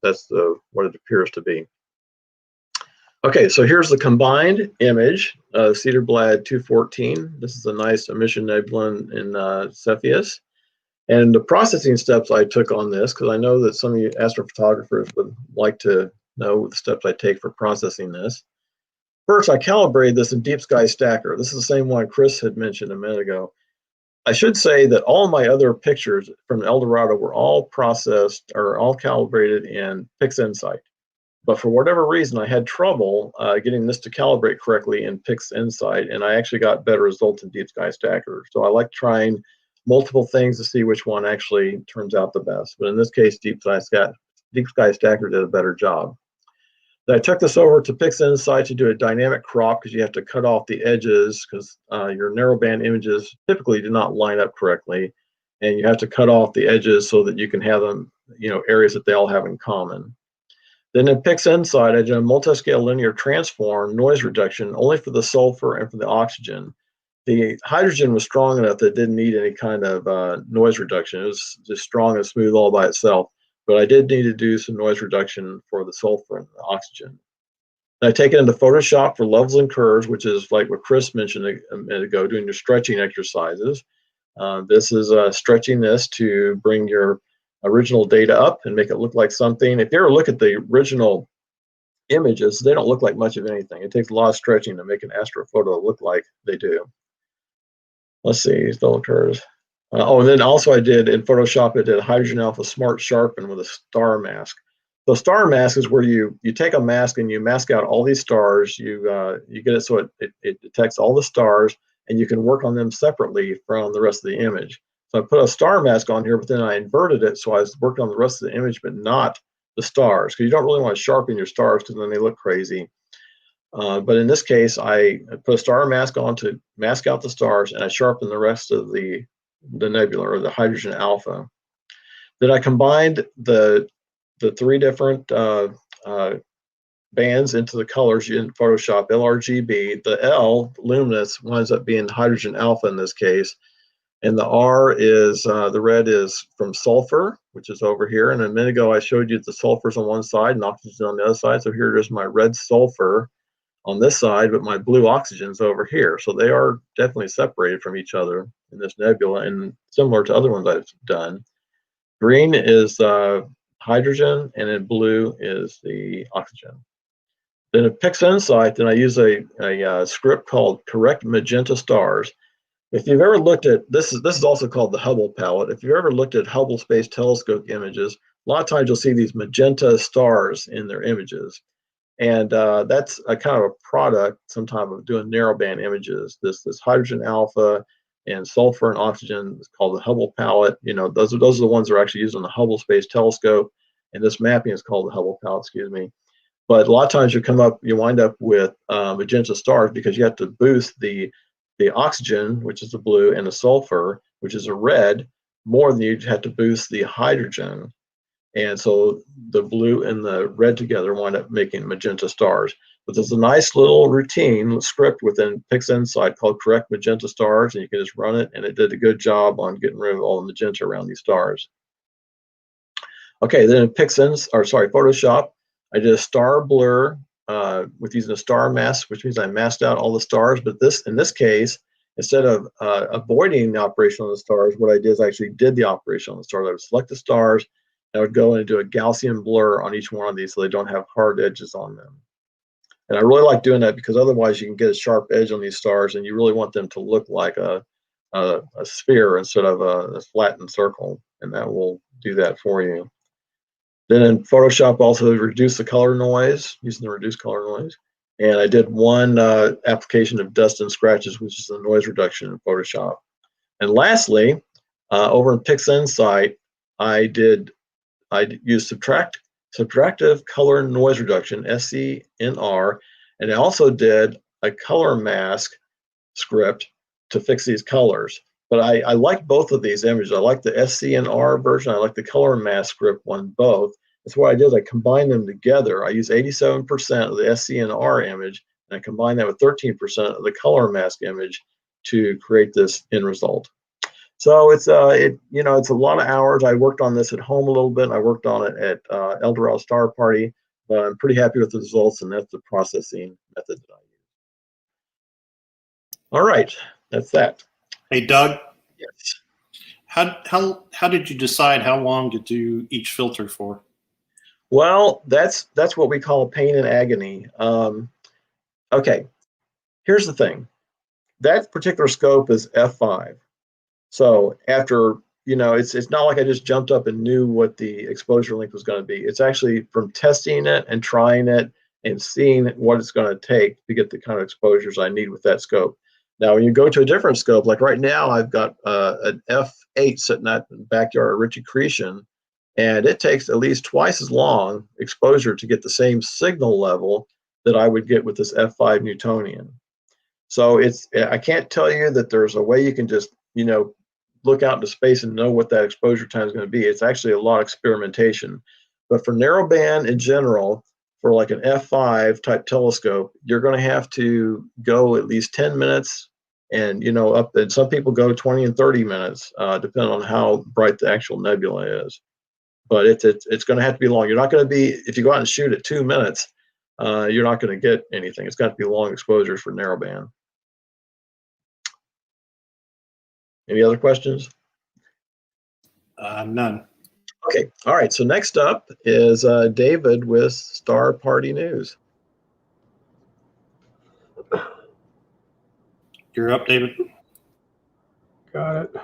S1: what it appears to be. Okay, so here's the combined image of Cederblad 214. This is a nice emission nebula in Cepheus. And the processing steps I took on this, because I know that some of you astrophotographers would like to know the steps I take for processing this. First, I calibrated this in Deep Sky Stacker. This is the same one Chris had mentioned a minute ago. I should say that all my other pictures from Eldorado were all processed or all calibrated in PixInsight. But for whatever reason, I had trouble getting this to calibrate correctly in PixInsight, and I actually got better results in Deep Sky Stacker. So I like trying multiple things to see which one actually turns out the best. But in this case, Deep Sky Stacker did a better job. Then I took this over to PixInsight to do a dynamic crop because you have to cut off the edges because your narrowband images typically do not line up correctly. And you have to cut off the edges so that you can have them, areas that they all have in common. Then in PixInsight, I did a multi-scale linear transform noise reduction only for the sulfur and for the oxygen. The hydrogen was strong enough that it didn't need any kind of noise reduction. It was just strong and smooth all by itself. But I did need to do some noise reduction for the sulfur and the oxygen. And I take it into Photoshop for levels and curves, which is like what Chris mentioned a minute ago, doing your stretching exercises. This is stretching this to bring your original data up and make it look like something. If you ever look at the original images, they don't look like much of anything. It takes a lot of stretching to make an astrophoto look like they do. Let's see, still occurs. Oh, and then also I did in Photoshop, I did hydrogen alpha smart sharpen with a star mask. The star mask is where you take a mask and you mask out all these stars. You get it so it detects all the stars, and you can work on them separately from the rest of the image. So I put a star mask on here, but then I inverted it so I was working on the rest of the image, but not the stars, because you don't really want to sharpen your stars because then they look crazy. But in this case, I put a star mask on to mask out the stars, and I sharpened the rest of the nebula, or the hydrogen alpha. Then I combined the three different bands into the colors in Photoshop, LRGB. The L, luminous, winds up being hydrogen alpha in this case. And the R is, the red is from sulfur, which is over here. And a minute ago, I showed you the sulfur's on one side and oxygen on the other side. So here it is, my red sulfur on this side, but my blue oxygen's over here. So they are definitely separated from each other in this nebula, and similar to other ones I've done. Green is hydrogen, and then blue is the oxygen. Then at PixInsight, then I use a script called Correct Magenta Stars. If you've ever looked at this is also called the Hubble palette. If you've ever looked at Hubble Space Telescope images, a lot of times you'll see these magenta stars in their images. And that's a kind of a product sometime of doing narrowband images. This hydrogen alpha and sulfur and oxygen is called the Hubble palette. You know, those are the ones that are actually used on the Hubble Space Telescope. And this mapping is called the Hubble palette, excuse me. But a lot of times you wind up with magenta stars because you have to boost the oxygen, which is the blue, and the sulfur, which is a red, more than you have to boost the hydrogen. And so the blue and the red together wind up making magenta stars. But there's a nice little routine script within PixInsight called Correct Magenta Stars, and you can just run it, and it did a good job on getting rid of all the magenta around these stars. Okay, then in Photoshop, I did a star blur with using a star mask, which means I masked out all the stars. But in this case, instead of avoiding the operation on the stars, what I did is I actually did the operation on the stars. I would select the stars, and I would go in and do a Gaussian blur on each one of these so they don't have hard edges on them. And I really like doing that because otherwise you can get a sharp edge on these stars, and you really want them to look like a sphere instead of a flattened circle, and that will do that for you. Then in Photoshop, also reduce the color noise, using the reduce color noise. And I did one application of dust and scratches, which is the noise reduction in Photoshop. And lastly, over in PixInsight, I used subtractive color noise reduction, SCNR, and I also did a color mask script to fix these colors. But I like both of these images. I like the SCNR version. I like the color mask script one both. That's what I did. I combined them together. I use 87% of the SCNR image, and I combined that with 13% of the color mask image to create this end result. So it's it's a lot of hours. I worked on this at home a little bit. I worked on it at El Dorado Star Party, but I'm pretty happy with the results, and that's the processing method that I use. All right, that's that.
S4: Hey, Doug.
S1: Yes.
S4: How did you decide how long to do each filter for?
S1: Well, that's what we call pain and agony. Okay, here's the thing. That particular scope is f5. So after, it's not like I just jumped up and knew what the exposure length was going to be. It's actually from testing it and trying it and seeing what it's going to take to get the kind of exposures I need with that scope. Now, when you go to a different scope, like right now, I've got an f8 sitting at the backyard of Richie Creation, and it takes at least twice as long exposure to get the same signal level that I would get with this f5 Newtonian. So I can't tell you that there's a way you can just, look out into space and know what that exposure time is going to be. It's actually a lot of experimentation. But for narrowband in general, for like an f5 type telescope, you're going to have to go at least 10 minutes and, and some people go 20 and 30 minutes, depending on how bright the actual nebula is. But it's going to have to be long. You're not going to be, if you go out and shoot at 2 minutes, you're not going to get anything. It's got to be long exposures for narrowband. Any other questions?
S4: None.
S1: Okay, all right, so next up is David with Star Party News.
S4: You're up, David.
S2: Got it.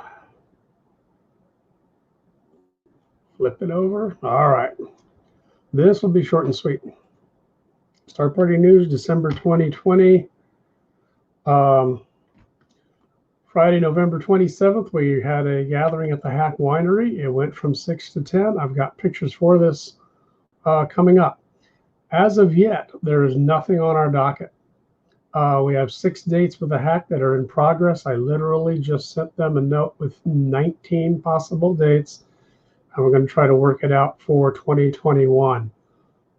S2: Flip it over. All right. This will be short and sweet. Star Party News, December 2020. Friday, November 27th, we had a gathering at the Hack Winery. It went from 6 to 10. I've got pictures for this coming up. As of yet, there is nothing on our docket. We have 6 dates with the Hack that are in progress. I literally just sent them a note with 19 possible dates, and we're going to try to work it out for 2021.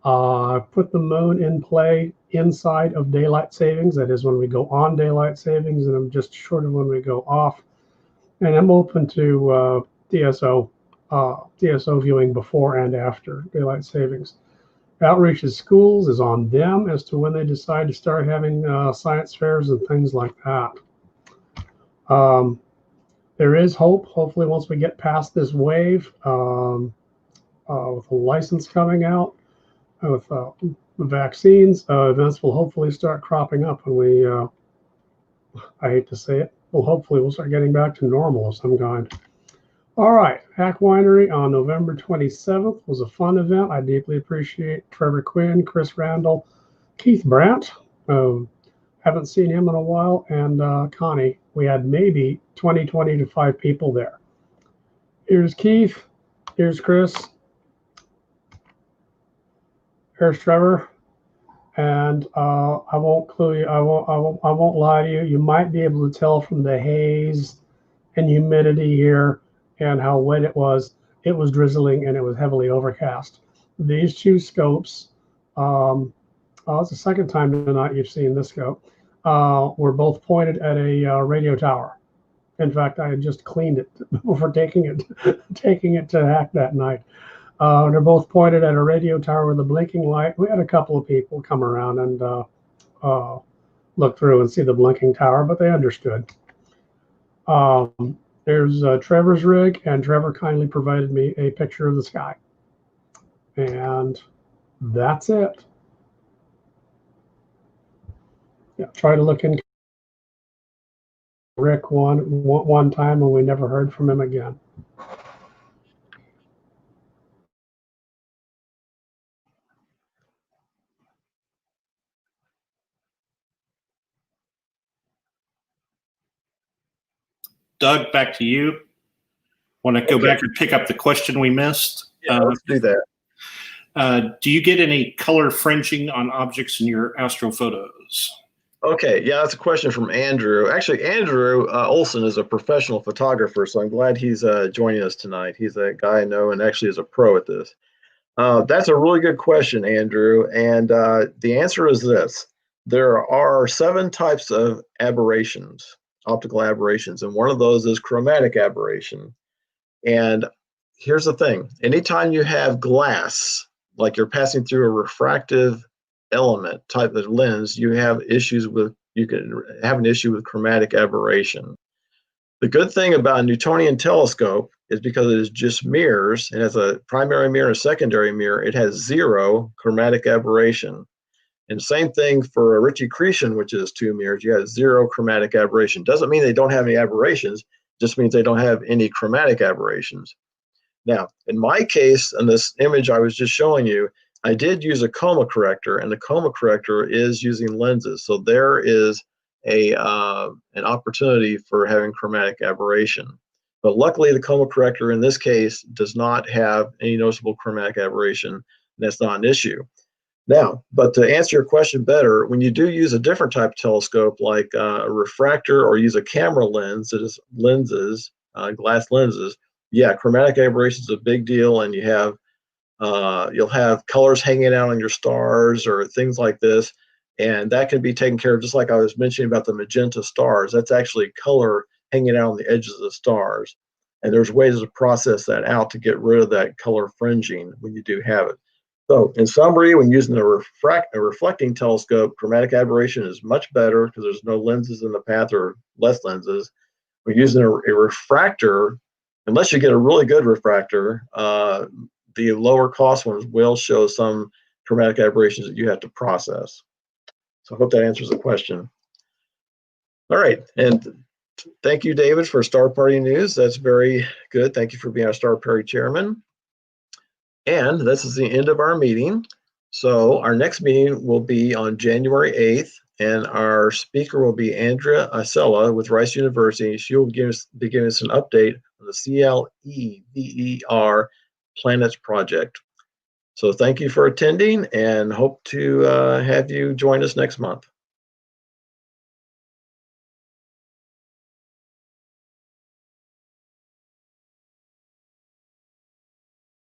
S2: I've put the moon in play inside of daylight savings. That is when we go on daylight savings, and I'm just short of when we go off. And I'm open to DSO viewing before and after daylight savings. Outreach to schools is on them as to when they decide to start having science fairs and things like that. There is hope. Hopefully, once we get past this wave, with a license coming out, with the vaccines, events will hopefully start cropping up, and we, I hate to say it, well, hopefully we'll start getting back to normal of some kind. All right, Hack Winery on November 27th was a fun event. I deeply appreciate Trevor Quinn, Chris Randall, Keith Brandt. Haven't seen him in a while, and Connie. We had maybe 25 people there. Here's Keith. Here's Chris. Here's Trevor, and I won't clue you. I won't lie to you. You might be able to tell from the haze and humidity here and how wet it was. It was drizzling and it was heavily overcast. These 2 scopes, it's the second time tonight you've seen this scope, were both pointed at a radio tower. In fact, I had just cleaned it before taking it to Hack that night. They're both pointed at a radio tower with a blinking light. We had a couple of people come around and look through and see the blinking tower, but they understood. There's Trevor's rig, and Trevor kindly provided me a picture of the sky. And that's it. Yeah, try to look in Rick one time, and we never heard from him again.
S4: Doug, back to you. Want to go back and pick up the question we missed?
S1: Yeah, let's do that.
S4: Do you get any color fringing on objects in your astrophotos?
S1: Okay, yeah, that's a question from Andrew. Actually, Andrew Olson is a professional photographer, so I'm glad he's joining us tonight. He's a guy I know and actually is a pro at this. That's a really good question, Andrew, and the answer is this. There are 7 types of aberrations, optical aberrations, and one of those is chromatic aberration. And here's the thing. Anytime you have glass, like you're passing through a refractive element type of lens, you can have an issue with chromatic aberration. The good thing about a Newtonian telescope is because it is just mirrors, it has a primary mirror and a secondary mirror, it has 0 chromatic aberration. And same thing for a Ritchie-Chrétien, which is 2 mirrors, you have 0 chromatic aberration. Doesn't mean they don't have any aberrations, just means they don't have any chromatic aberrations. Now, in my case, in this image I was just showing you, I did use a coma corrector, and the coma corrector is using lenses. So there is an opportunity for having chromatic aberration. But luckily, the coma corrector in this case does not have any noticeable chromatic aberration, and that's not an issue. Now, but to answer your question better, when you do use a different type of telescope, like a refractor, or use a camera lens, that is lenses, glass lenses, yeah, chromatic aberration is a big deal, and you'll have colors hanging out on your stars or things like this, and that can be taken care of, just like I was mentioning about the magenta stars. That's actually color hanging out on the edges of the stars, and there's ways to process that out to get rid of that color fringing when you do have it. So in summary, when using a reflecting telescope, chromatic aberration is much better because there's no lenses in the path or less lenses. When using a refractor, unless you get a really good refractor, the lower cost ones will show some chromatic aberrations that you have to process. So I hope that answers the question. All right, and thank you, David, for Star Party News. That's very good. Thank you for being our Star Party chairman. And this is the end of our meeting. So our next meeting will be on January 8th, and our speaker will be Andrea Isella with Rice University. She will be giving us an update on the CLEVER Planets Project. So thank you for attending, and hope to have you join us next month.